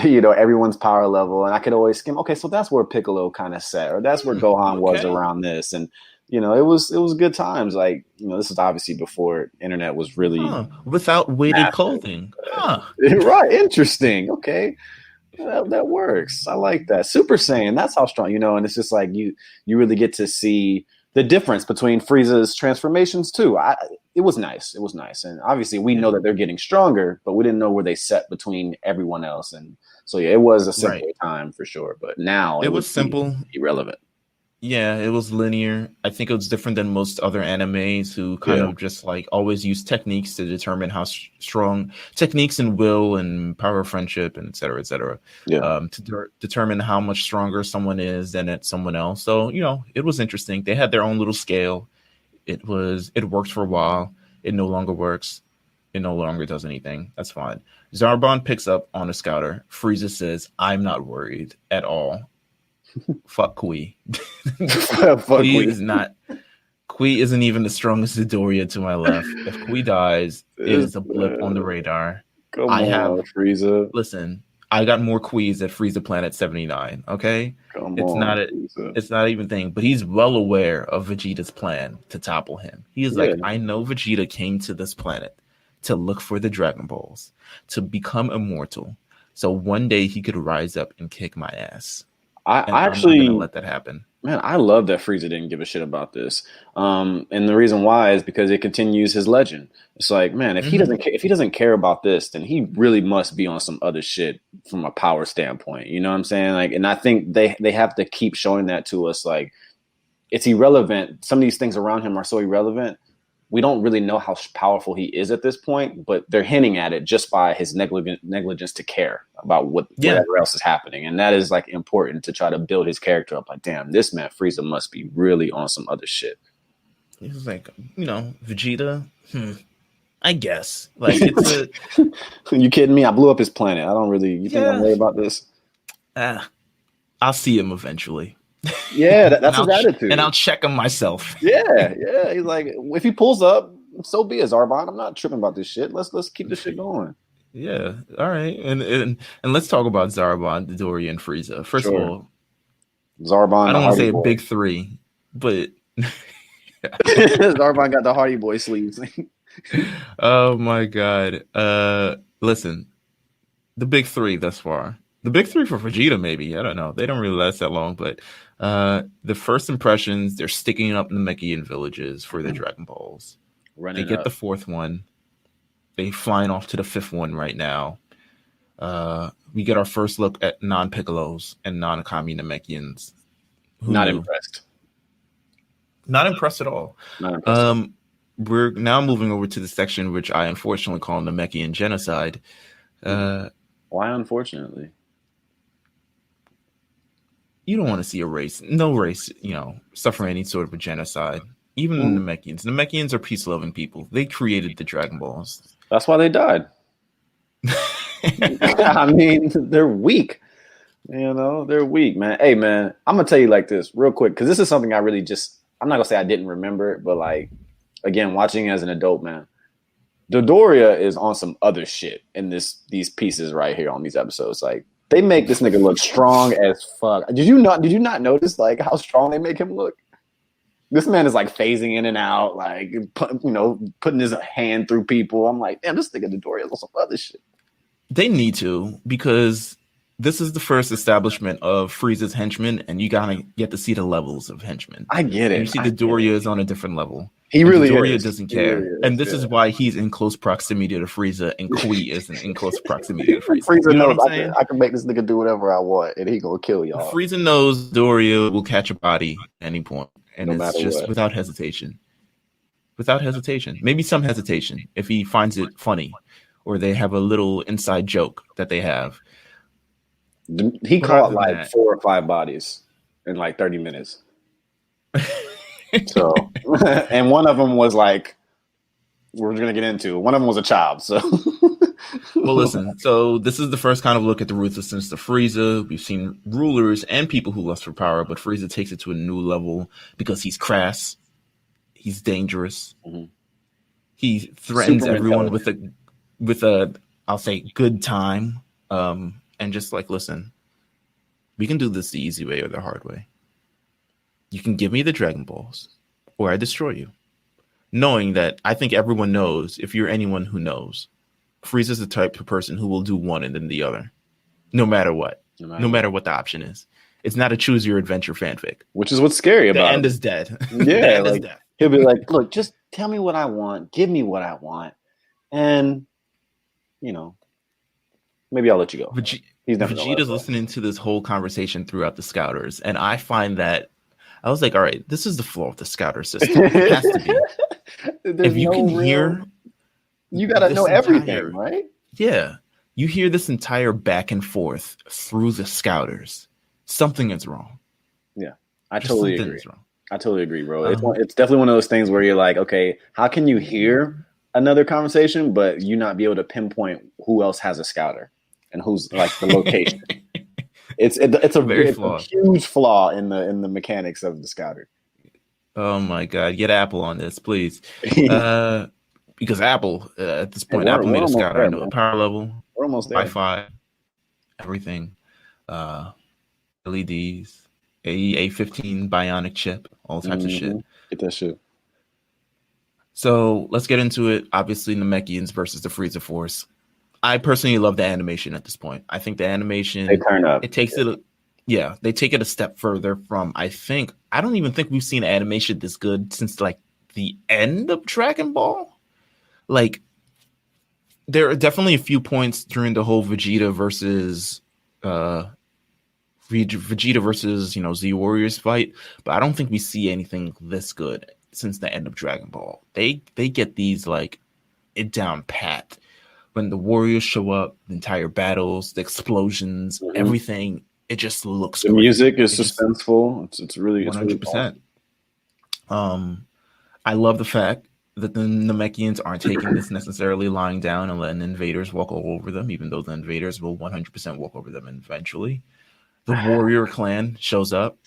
you know, everyone's power level, and I could always skim. Okay, so that's where Piccolo kind of sat, or that's where Gohan was around this, and you know, it was good times. Like, you know, this is obviously before internet was really without weighted clothing. Right, interesting. Okay, that works. I like that. Super Saiyan, that's how strong, you know, and it's just like you really get to see the difference between Frieza's transformations too. It was nice. It was nice. And obviously we know that they're getting stronger, but we didn't know where they set between everyone else. And so, yeah, it was a simpler time for sure. But now it was simple, irrelevant. Yeah, it was linear. I think it was different than most other animes who kind of just like always use techniques to determine how strong techniques and will and power of friendship and et cetera, to determine how much stronger someone is than someone else. So, you know, it was interesting. They had their own little scale. It worked for a while. It no longer works. It no longer does anything. That's fine. Zarbon picks up on a scouter. Frieza says, I'm not worried at all. Fuck Kui. Kui is not. Kui isn't even the strongest Midoriya to my left. If Kui dies, it is a blip on the radar. Come I have on, Frieza. listen. I got more quees at Frieza Planet 79. Okay, Come it's on, not a, Frieza. it's not even thing. But he's well aware of Vegeta's plan to topple him. He is Yeah. like, I know Vegeta came to this planet to look for the Dragon Balls to become immortal, so one day he could rise up and kick my ass. I And I'm actually, not gonna let that happen. man, I love that Frieza didn't give a shit about this. And the reason why is because it continues his legend. It's like, man, if he doesn't care about this, then he really must be on some other shit from a power standpoint. You know what I'm saying? Like, and I think they have to keep showing that to us. Like, it's irrelevant. Some of these things around him are so irrelevant. We don't really know how powerful he is at this point, but they're hinting at it just by his negligence to care about whatever else is happening. And that is like important to try to build his character up. Like, damn, this man Frieza must be really on some other shit. He's like, Vegeta. I guess. Like, it's a. You kidding me? I blew up his planet. I don't really. You think I'm worried about this? I'll see him eventually. Yeah, that's his attitude. And I'll check him myself. Yeah. He's like, if he pulls up, so be it, Zarbon. I'm not tripping about this shit. Let's keep this shit going. Yeah. All right. And let's talk about Zarbon, Dodoria, and Frieza. First of all, Zarbon. I don't want to say a big three, but Zarbon got the Hardy Boy sleeves. Oh my god. Listen, the big three thus far. The big three for Vegeta, maybe. I don't know. They don't really last that long, but the first impressions, they're sticking up in the Namekian villages for their Dragon Balls. They get the fourth one. They flying off to the fifth one right now. We get our first look at non-Piccolos and non-Kami Namekians. Not impressed. Not impressed at all. Not impressed. We're now moving over to the section which I unfortunately call Namekian genocide. Why unfortunately? You don't want to see a race, no race, suffer any sort of a genocide. Even the Namekians. Namekians are peace-loving people. They created the Dragon Balls. That's why they died. I mean, they're weak. They're weak, man. Hey, man, I'm going to tell you like this real quick, because this is something I really I'm not going to say I didn't remember it, but like, again, watching as an adult, man, Dodoria is on some other shit in these pieces right here on these episodes. Like, they make this nigga look strong as fuck. Did you not notice like how strong they make him look? This man is like phasing in and out, like putting his hand through people. I'm like, damn, this nigga Dodoria is on some other shit. They need to, because this is the first establishment of Frieza's henchmen, and you gotta get to see the levels of henchmen. I get it. And you see Dodoria is on a different level. He really Dodoria is. doesn't care. Really is, and this is why he's in close proximity to Frieza, and Kui isn't in close proximity to Frieza. Frieza knows I can make this nigga do whatever I want, and he gonna kill y'all. Frieza knows Dodoria will catch a body at any point, and no it's just without hesitation. Without hesitation. Maybe some hesitation if he finds it funny, or they have a little inside joke that they have. He caught like 4 or 5 bodies in like 30 minutes. So, and one of them was like, we're going to get into. One of them was a child. So, well, listen. So this is the first kind of look at the ruthlessness of Frieza. We've seen rulers and people who lust for power, but Frieza takes it to a new level because he's crass. He's dangerous. Mm-hmm. He threatens everyone with a, I'll say, good time. And just like, listen, we can do this the easy way or the hard way. You can give me the Dragon Balls, or I destroy you. Knowing that I think everyone knows, if you're anyone who knows, Frieza's the type of person who will do one and then the other, no matter what. No matter what the option is. It's not a choose your adventure fanfic. Which is what's scary about it. The end is dead. Yeah, the end is dead. He'll be like, look, just tell me what I want. Give me what I want. And, maybe I'll let you go. Vegeta's listening to this whole conversation throughout the Scouters, and I find that I was like, all right, this is the flaw of the Scouter system. It has to be. If you can hear, you gotta know everything, right? Yeah, you hear this entire back and forth through the Scouters. Something is wrong. Yeah, I totally agree, bro. It's definitely one of those things where you're like, okay, how can you hear another conversation, but you not be able to pinpoint who else has a Scouter and who's like the location? It's a huge flaw in the mechanics of the Scouter. Oh my God, get Apple on this, please. because Apple at this point, We're Apple made a almost scouter. there, I know man. power level, We're almost there. Wi-Fi, everything, LEDs, A15 bionic chip, all types of shit. Get that shit. So let's get into it. Obviously, Namekians versus the Frieza Force. I personally love the animation at this point. I think the animation They turn up. It takes they take it a step further from. I don't even think we've seen animation this good since like the end of Dragon Ball. Like, there are definitely a few points during the whole Vegeta versus Z Warriors fight, but I don't think we see anything this good since the end of Dragon Ball. They get these like it down pat. When the Warriors show up, the entire battles, the explosions, everything, it just looks the great. music is suspenseful. It's really 100%. I love the fact that the Namekians aren't taking this necessarily lying down and letting invaders walk all over them, even though the invaders will 100% walk over them eventually. The Warrior Clan shows up.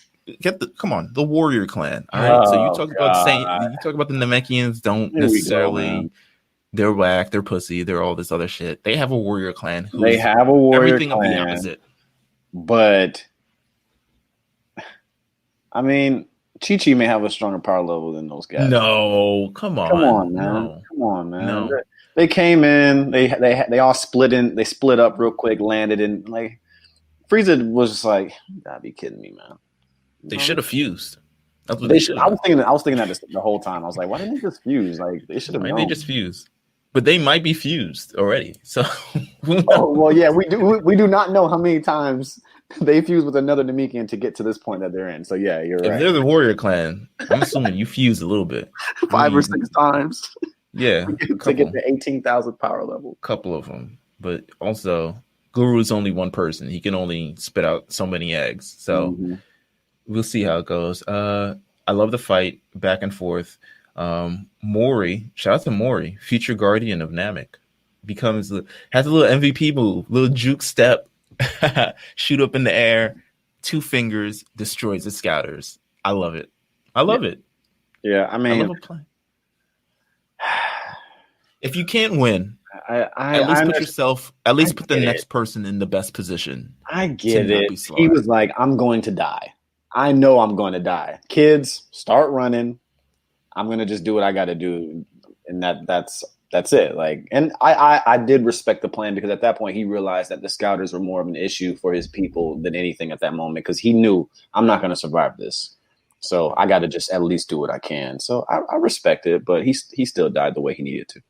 Come on, the Warrior Clan. All right. So you talk about the Namekians don't necessarily. They're whack, they're pussy, they're all this other shit. They have a warrior clan. They have a warrior everything clan, of the opposite. But I mean, Chi-Chi may have a stronger power level than those guys. No, come on, man. No. Come on, man. No. They came in. They all split in. They split up real quick. Landed in like Frieza was just like, you gotta be kidding me, man. They should have fused. That's what they should. I was thinking that the whole time. I was like, why didn't they just fuse? Like they should have. Why didn't they just fuse? But they might be fused already. So, well, yeah, we do not know how many times they fuse with another Namekian to get to this point that they're in. So, yeah, you're right. If they're the Warrior Clan, I'm assuming you fused a little bit, 5 or 6 times. Yeah, to get to 18,000 power level. Couple of them, but also Guru is only one person. He can only spit out so many eggs. So we'll see how it goes. I love the fight back and forth. Mori, shout out to Mori, future guardian of Namek, has a little MVP move, little juke step, shoot up in the air, 2 fingers, destroys the scouters. I love it. Yeah, I mean, I love a play. If you can't win, at least put the next person in the best position. I get it. He was like, I'm going to die. I know I'm going to die. Kids, start running. I'm gonna just do what I got to do, and that's it. Like, and I did respect the plan because at that point he realized that the scouters were more of an issue for his people than anything at that moment because he knew I'm not gonna survive this, so I got to just at least do what I can. So I respect it, but he still died the way he needed to.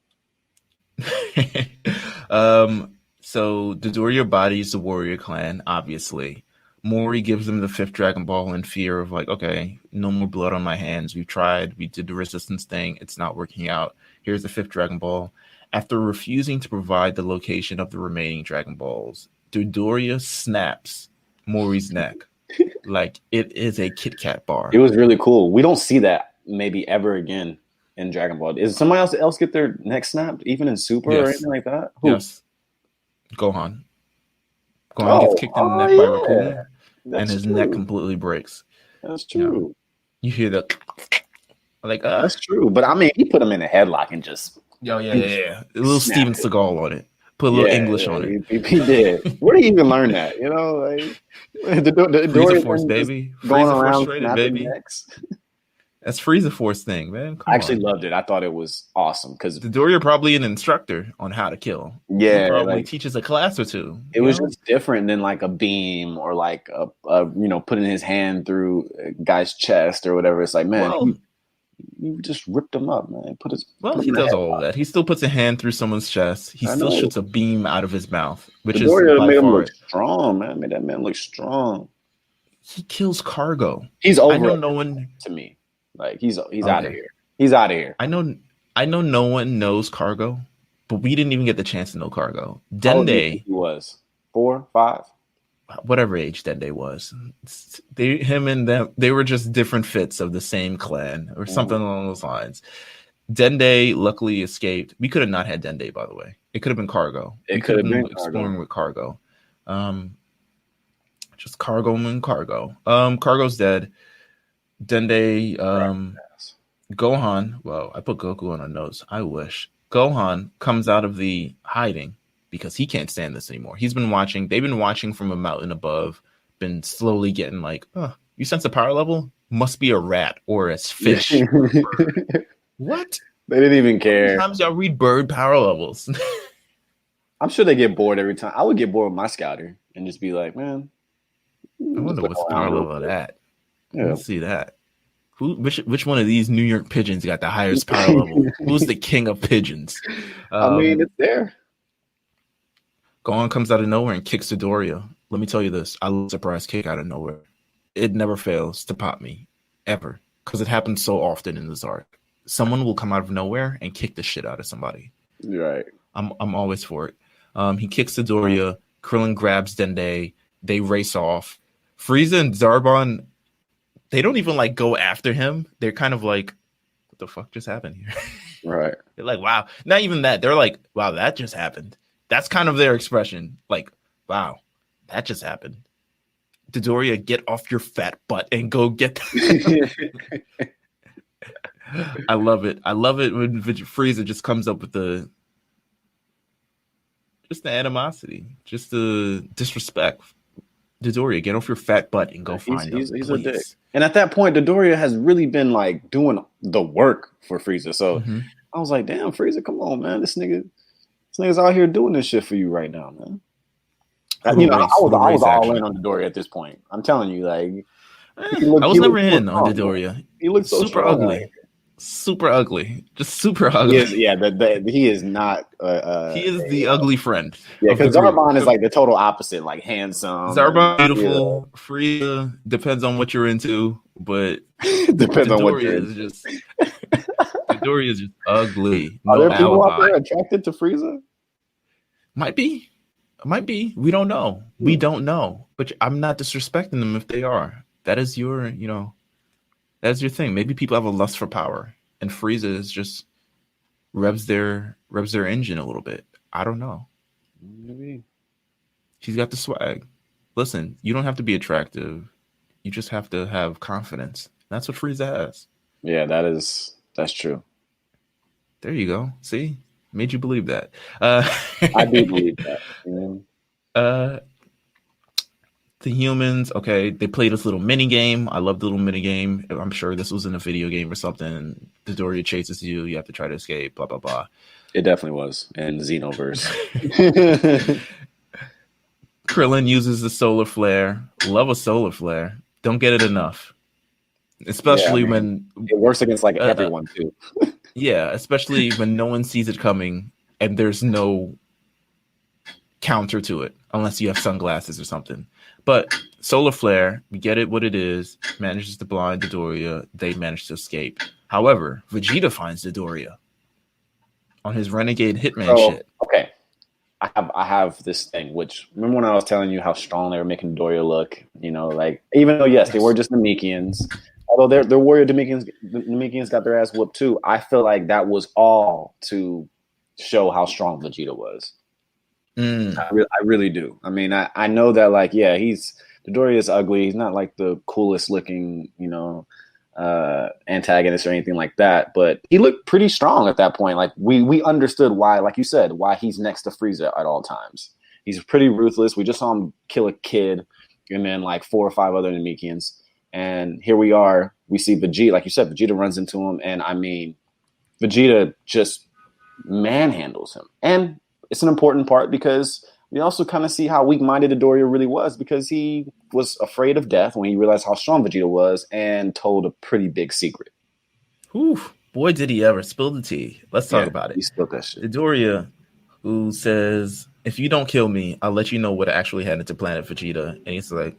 So Dodoria bodies the Warrior Clan, obviously. Mori gives them the 5th Dragon Ball in fear of like, okay, no more blood on my hands. We did the resistance thing. It's not working out. Here's the 5th Dragon Ball. After refusing to provide the location of the remaining Dragon Balls, Dodoria snaps Mori's neck like it is a Kit Kat bar. It was really cool. We don't see that maybe ever again in Dragon Ball. Is somebody else get their neck snapped even in Super or anything like that? Who? Yes. Gohan gets kicked in the neck by Raccoon, and his neck completely breaks. That's true. You hear that? Like, that's true. But I mean, he put him in a headlock and just. Yeah. A little Steven Seagal on it. Put a little English on it. He did. Where did he even learn that? You know, like the Frieza Force, baby. Frieza Force traded, baby. That's Frieza Force thing, man. I actually loved it. I thought it was awesome because Dodoria probably an instructor on how to kill. Yeah, he probably teaches a class or two. It was just different than like a beam or like a putting his hand through a guy's chest or whatever. It's like, man, you just ripped him up, man. He does all of that. He still puts a hand through someone's chest. He still shoots a beam out of his mouth, which Dodoria is made him look strong, man. Made that man look strong. He kills cargo. He's over. I know no one to me. Like he's out of here. He's out of here. I know no one knows Cargo, but we didn't even get the chance to know Cargo. Dende he was 4, 5, whatever age Dende was. Him and them, they were just different fits of the same clan or something along those lines. Dende luckily escaped. We could have not had Dende, by the way. It could have been Cargo. It could have been exploring with Cargo. Just Cargo and Cargo. Cargo's dead. Dende, Gohan. Well, I put Goku on a notes. I wish Gohan comes out of the hiding because he can't stand this anymore. He's been watching. They've been watching from a mountain above. Been slowly getting like, oh, you sense a power level? Must be a rat or a fish. Or a bird. What? They didn't even care. Sometimes y'all read bird power levels. I'm sure they get bored every time. I would get bored with my scouter and just be like, man. I wonder what's the power level of that. Yeah. Let's see that. Which one of these New York pigeons got the highest power level? Who's the king of pigeons? I mean, it's there. Gohan comes out of nowhere and kicks Doria. Let me tell you this. I love a surprise kick out of nowhere. It never fails to pop me. Ever. Because it happens so often in this arc. Someone will come out of nowhere and kick the shit out of somebody. Right. I'm always for it. He kicks Doria. Krillin grabs Dende. They race off. Frieza and Zarbon, they don't even like go after him. They're kind of like, what the fuck just happened here? Right. They're like, wow. Not even that. They're like, wow, that just happened. That's kind of their expression. Like, wow, that just happened. Dodoria, get off your fat butt and go get that. I love it. I love it when Frieza just comes up with the animosity, just the disrespect. Dodoria, get off your fat butt and go find him. He's a dick. And at that point, Dodoria has really been like doing the work for Frieza. So I was like, damn, Frieza, come on, man. This nigga's out here doing this shit for you right now, man. I was all in on Dodoria at this point. I'm telling you, like, I was never in on Dodoria. He looks so super ugly. Super ugly, just super ugly. He is not. He is the ugly friend. Yeah, because Zarbon is like the total opposite, like handsome. Zarbon beautiful. Frieza depends on what you're into, but depends on what you're into. Dodoria is just ugly. Are there people out there attracted to Frieza? Might be. We don't know. We don't know. But I'm not disrespecting them if they are. That is your, that's your thing. Maybe people have a lust for power, and Frieza is just revs their engine a little bit. I don't know. Maybe. She's got the swag. Listen, you don't have to be attractive. You just have to have confidence. That's what Frieza has. Yeah, that's true. There you go. See? Made you believe that. I do believe that. The humans, okay, they played this little mini game. I love the little mini game. I'm sure this was in a video game or something. Dodoria chases you. You have to try to escape. Blah blah blah. It definitely was in Xenoverse. Krillin uses the solar flare. Love a solar flare. Don't get it enough. Especially when it works against like everyone too. Yeah, especially when no one sees it coming and there's no counter to it unless you have sunglasses or something. But solar flare, we get it what it is, manages to blind Dodoria. They manage to escape. However, Vegeta finds Dodoria on his renegade hitman shit. Okay. I have this thing, which remember when I was telling you how strong they were making Dodoria look, like even though yes, they were just Namekians, although their warrior Namekians got their ass whooped too, I feel like that was all to show how strong Vegeta was. I really do. I mean, I know that like, yeah, Dodoria is ugly. He's not like the coolest looking, antagonist or anything like that, but he looked pretty strong at that point. Like we understood why, like you said, why he's next to Frieza at all times. He's pretty ruthless. We just saw him kill a kid and then like 4 or 5 other Namekians. And here we are. We see Vegeta, like you said, Vegeta runs into him. And I mean, Vegeta just manhandles him. And it's an important part because we also kind of see how weak-minded Dodoria really was because he was afraid of death when he realized how strong Vegeta was and told a pretty big secret. Whew, boy, did he ever spill the tea. Let's talk about it. He spilled that shit. Dodoria, who says, if you don't kill me, I'll let you know what actually happened to Planet Vegeta. And he's like,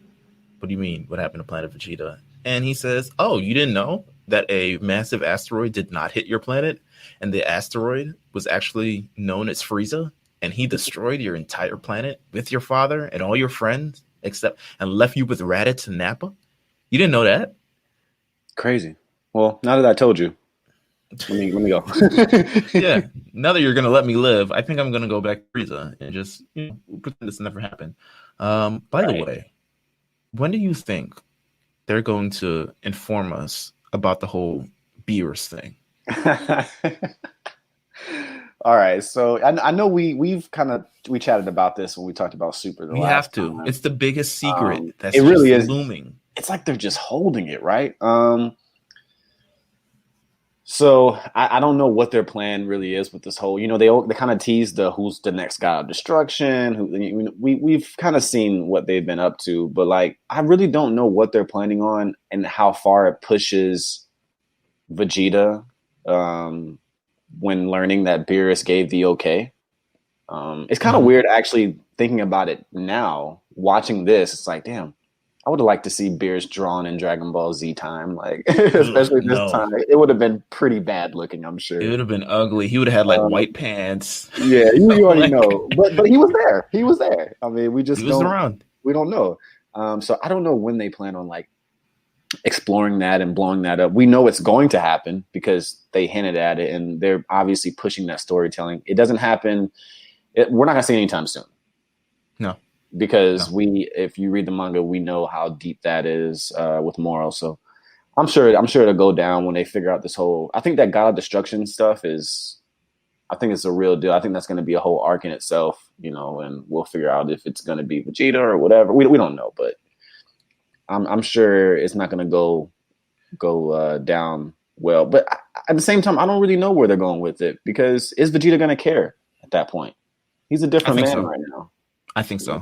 what do you mean? What happened to Planet Vegeta? And he says, oh, you didn't know that a massive asteroid did not hit your planet? And the asteroid was actually known as Frieza? And he destroyed your entire planet with your father and all your friends, and left you with Raditz and Nappa? You didn't know that? Crazy. Well, now that I told you, let me go. Yeah. Now that you're gonna let me live, I think I'm gonna go back to Frieza and just pretend this never happened. By the way, when do you think they're going to inform us about the whole Beerus thing? All right, so I know we chatted about this when we talked about Super the We last have to. time. It's the biggest secret that's It just really is. looming. It's like they're just holding it, right? So I don't know what their plan really is with this whole. They kind of teased who's the next god of destruction. We've kind of seen what they've been up to, but like I really don't know what they're planning on and how far it pushes Vegeta. When learning that Beerus gave the okay. It's kind of weird actually thinking about it now. Watching this, it's like, damn, I would have liked to see Beerus drawn in Dragon Ball Z time, like especially this time. It would have been pretty bad looking, I'm sure. It would have been ugly. He would have had like white pants. Yeah, you already know. But he was there. He was there. I mean, we just don't around. We don't know. So I don't know when they plan on like exploring that and blowing that up. We know it's going to happen because they hinted at it and they're obviously pushing that storytelling. It doesn't happen. We're not gonna see it anytime soon. No, because if you read the manga, we know how deep that is with Moro. So I'm sure it'll go down when they figure out this whole. I think that God of Destruction stuff I think it's a real deal. I think that's going to be a whole arc in itself, and we'll figure out if it's going to be Vegeta or whatever. We don't know, but I'm sure it's not going to go down well. But at the same time, I don't really know where they're going with it because is Vegeta going to care at that point? He's a different man right now. I think so.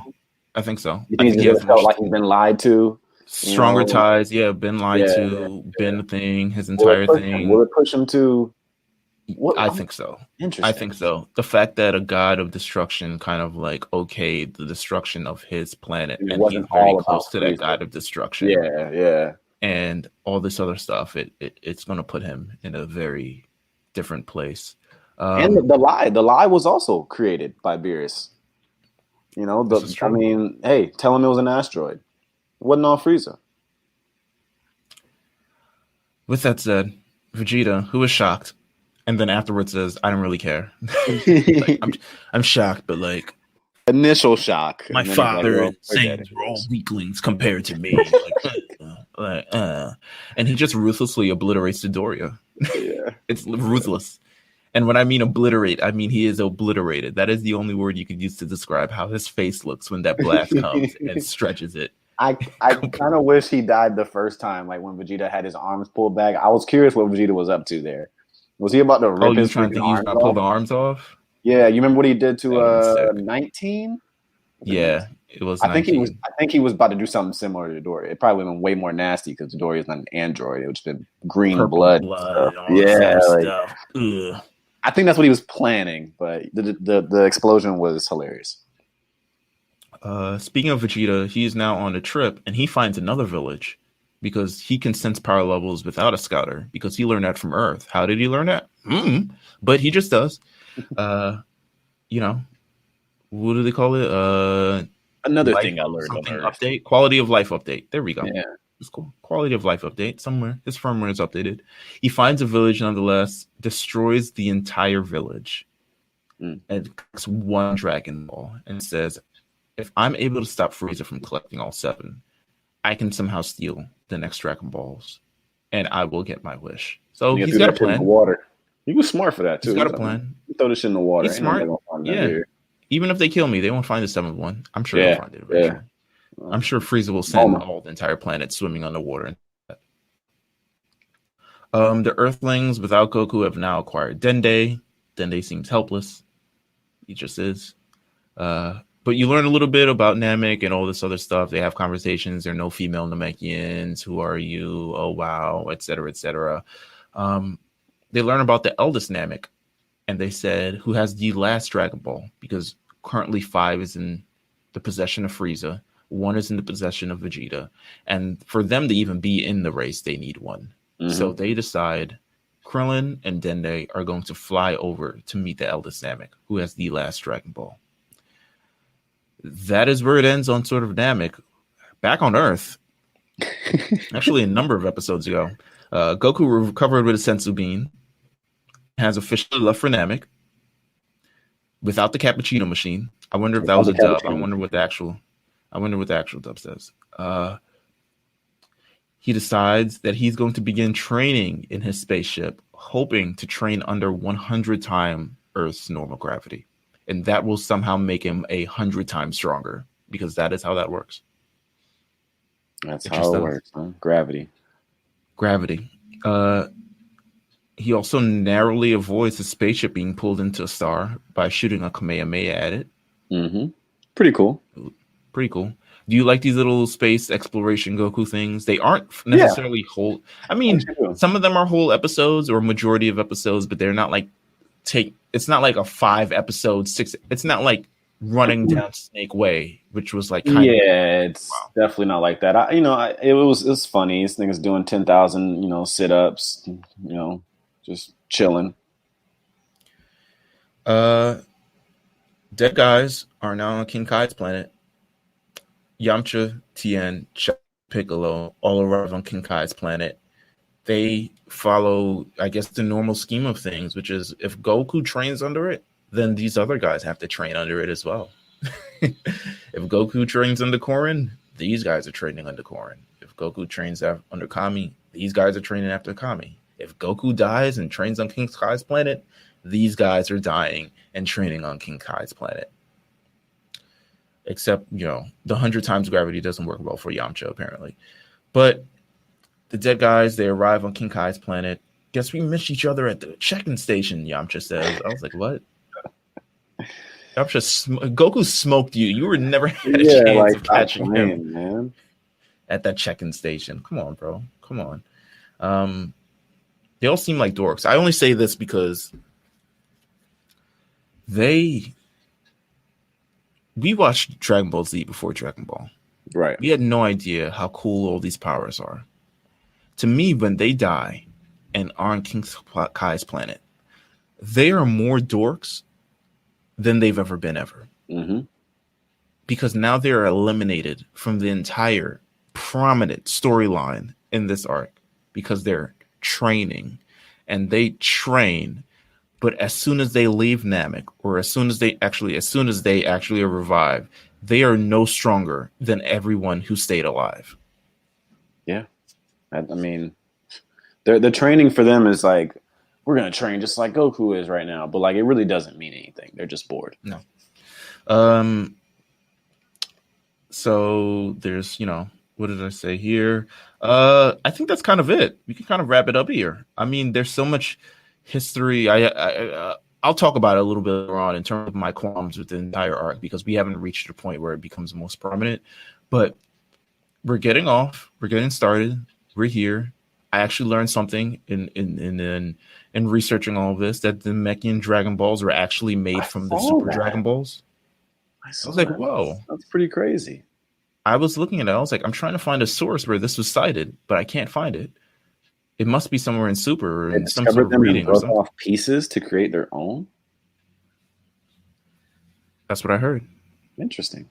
You think he felt like he's been lied to? Stronger ties, been lied to, been the thing, his entire thing. Will it push him to? I think so. Interesting. I think so. The fact that a god of destruction kind of like okayed the destruction of his planet, and he's very close to that god of destruction. Yeah. And all this other stuff, it's going to put him in a very different place. And the lie was also created by Beerus. Hey, tell him it was an asteroid. It wasn't on Frieza. With that said, Vegeta, who was shocked, and then afterwards says, "I don't really care." I'm shocked, but like initial shock. My father and Saiyans were all weaklings compared to me. And he just ruthlessly obliterates Doria. Yeah, it's ruthless. And when I mean obliterate, I mean he is obliterated. That is the only word you could use to describe how his face looks when that blast comes and stretches it. I kind of wish he died the first time, like when Vegeta had his arms pulled back. I was curious what Vegeta was up to there. Was he about to rip his trying to pull the arms off? Yeah, you remember what he did to 19? Yeah, it was. I think he was about to do something similar to Doria. It probably would have been way more nasty because Doria is not an android. It would have been green blood. Stuff. I think that's what he was planning, but the explosion was hilarious. Speaking of Vegeta, he is now on a trip and he finds another village because he can sense power levels without a scouter because he learned that from Earth. How did he learn that? But he just does. What do they call it? Another thing I learned on Earth. Update, quality of life update. There we go. Yeah. It's cool. Quality of life update somewhere. His firmware is updated. He finds a village nonetheless, destroys the entire village, and collects one Dragon Ball and says, if I'm able to stop Frieza from collecting all 7, I can somehow steal the next Dragon Balls, and I will get my wish. So he's got a plan. In the water. He was smart for that too. He's got a plan. Throw this in the water. He's smart. Yeah. Even if they kill me, they won't find the 7th one. I'm sure they'll find it eventually. Yeah. I'm sure Frieza will send all the entire planet swimming underwater. The Earthlings without Goku have now acquired Dende. Dende seems helpless. He just is. But you learn a little bit about Namek and all this other stuff. They have conversations. There are no female Namekians. Who are you? Oh, wow, etc., etc. They learn about the eldest Namek. And they said, who has the last Dragon Ball? Because currently 5 is in the possession of Frieza. 1 is in the possession of Vegeta. And for them to even be in the race, they need 1. Mm-hmm. So they decide Krillin and Dende are going to fly over to meet the eldest Namek, who has the last Dragon Ball. That is where it ends on sort of Namek. Back on Earth, actually a number of episodes ago, Goku recovered with a Senzu Bean, has officially left for Namek without the cappuccino machine. I wonder if that was a dub. I wonder what the actual dub says. He decides that he's going to begin training in his spaceship, hoping to train under 100 time Earth's normal gravity. And that will somehow make him 100 times stronger, because that is how that works. That's how it works, huh? Gravity. He also narrowly avoids the spaceship being pulled into a star by shooting a Kamehameha at it. Mm-hmm. Pretty cool. Do you like these little space exploration Goku things? They aren't necessarily whole. I mean, some of them are whole episodes or majority of episodes, but they're not like it's not like a 5 episode 6. It's not like running down Snake Way, which was like it's definitely not like that. It was funny. This nigga's doing 10,000 sit-ups, just chilling. Dead guys are now on King Kai's planet. Yamcha, Tien, Piccolo all arrive on King Kai's planet. They follow, I guess, the normal scheme of things, which is if Goku trains under it, then these other guys have to train under it as well. If Goku trains under Korin, these guys are training under Korin. If Goku trains under Kami, these guys are training after Kami. If Goku dies and trains on King Kai's planet, these guys are dying and training on King Kai's planet. Except, the 100 times gravity doesn't work well for Yamcha, apparently. But the dead guys, they arrive on King Kai's planet. Guess we missed each other at the check-in station, Yamcha says. I was like, what? Goku smoked you. You were never had a chance of catching him, man, at that check-in station. Come on, bro. Come on. They all seem like dorks. I only say this because we watched Dragon Ball Z before Dragon Ball. Right. We had no idea how cool all these powers are. To me, when they die and are on King Kai's planet, they are more dorks than they've ever been ever. Mm-hmm. Because now they're eliminated from the entire prominent storyline in this arc because they're training, and they train. But as soon as they leave Namek, or as soon as they actually are revived, they are no stronger than everyone who stayed alive. Yeah. I mean, the training for them is like, we're going to train just like Goku is right now. But like, it really doesn't mean anything. They're just bored. No. So there's, what did I say here? I think that's kind of it. We can kind of wrap it up here. I mean, there's so much history. I'll talk about it a little bit later on in terms of my qualms with the entire arc, because we haven't reached a point where it becomes most prominent. But we're getting started. We're here. I actually learned something in researching all of this, that the Namekian Dragon Balls were actually made from the Super Dragon Balls. I was like, whoa, that's pretty crazy. I was looking at it. I was like, I'm trying to find a source where this was cited, but I can't find it. It must be somewhere in Super or in some sort of reading or something. Off pieces to create their own. That's what I heard. Interesting.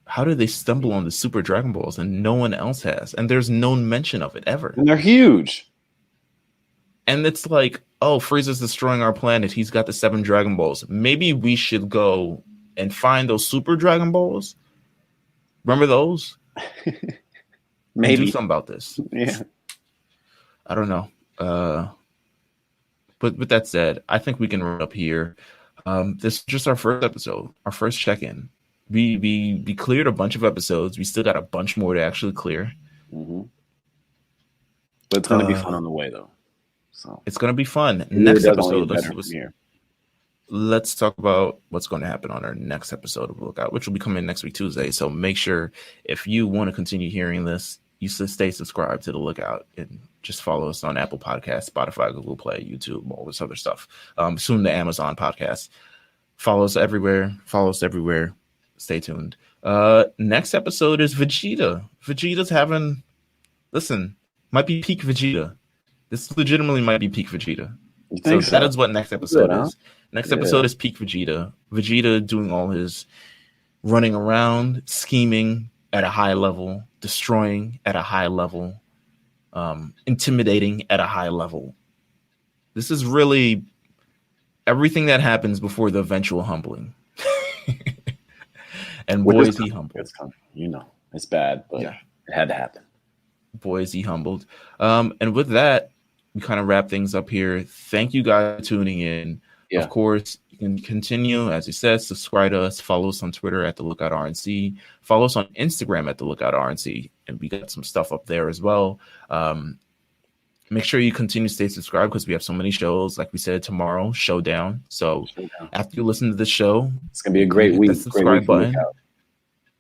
How did they stumble on the Super Dragon Balls and no one else has? And there's no mention of it ever. And they're huge. And it's like, oh, Frieza's destroying our planet. He's got the 7 Dragon Balls. Maybe we should go and find those Super Dragon Balls. Remember those? Maybe do something about this. Yeah. I don't know. But with that said, I think we can wrap up here. This is just our first episode, our first check-in. We cleared a bunch of episodes. We still got a bunch more to actually clear. Mm-hmm. But it's going to be fun on the way, though. So it's going to be fun. Next episode, let's talk about what's going to happen on our next episode of Lookout, which will be coming next week, Tuesday. So make sure, if you want to continue hearing this, you should stay subscribed to the Lookout and just follow us on Apple Podcasts, Spotify, Google Play, YouTube, all this other stuff. Soon the Amazon podcast. Follow us everywhere. Stay tuned. Next episode is Vegeta. Vegeta's might be peak Vegeta. This legitimately might be peak Vegeta. So that is what next episode is. Next episode is peak Vegeta. Vegeta doing all his running around, scheming at a high level, destroying at a high level, intimidating at a high level. This is really everything that happens before the eventual humbling. And boy, is he humbled. It's coming. It's bad, but it had to happen. Boy, is he humbled. And with that, we kind of wrap things up here. Thank you guys for tuning in. Of course, you can continue, as you said, subscribe to us, follow us on Twitter at The Lookout RNC, follow us on Instagram at The Lookout RNC, and we got some stuff up there as well. Make sure you continue to stay subscribed because we have so many shows. Like we said, tomorrow, Showdown. So after you listen to the show, it's going to be a great week. The subscribe button.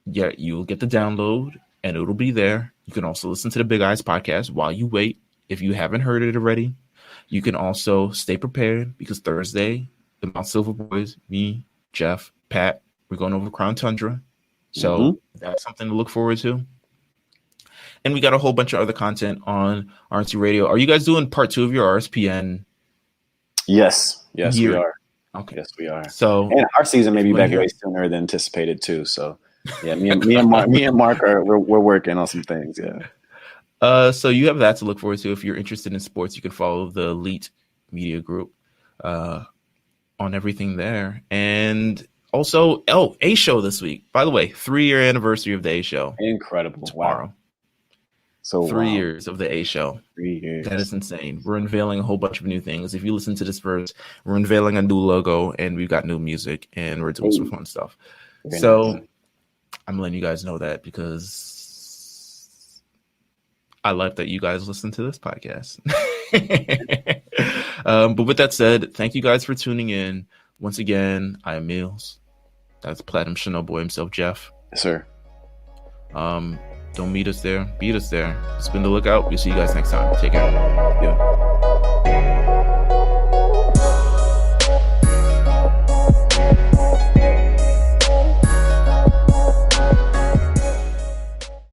Yeah, you'll get the download and it'll be there. You can also listen to the Big Eyes podcast while you wait. If you haven't heard it already, you can also stay prepared because Thursday, the Mount Silver Boys, me, Jeff, Pat, we're going over Crown Tundra. So that's something to look forward to. And we got a whole bunch of other content on RNC Radio. Are you guys doing part 2 of your RSPN? Yes, we are. Okay. Yes, we are. So, and our season may be back way sooner than anticipated too. So, yeah, me and Mark are we're working on some things. Yeah. So you have that to look forward to. If you're interested in sports, you can follow the Elite Media Group on everything there. And also, A Show this week. By the way, 3-year anniversary of the A Show. Incredible. Tomorrow. Wow. So 3 years of the A Show. 3 years. That is insane. We're unveiling a whole bunch of new things. If you listen to this first, we're unveiling a new logo and we've got new music and we're doing some fun stuff. So I'm letting you guys know that because I like that you guys listen to this podcast. But with that said, thank you guys for tuning in. Once again, I am Meelz. That's Platinum Chanel boy himself, Jeff. Yes, sir. Don't meet us there. Beat us there. It's been The Lookout. We'll see you guys next time. Take care. Yeah.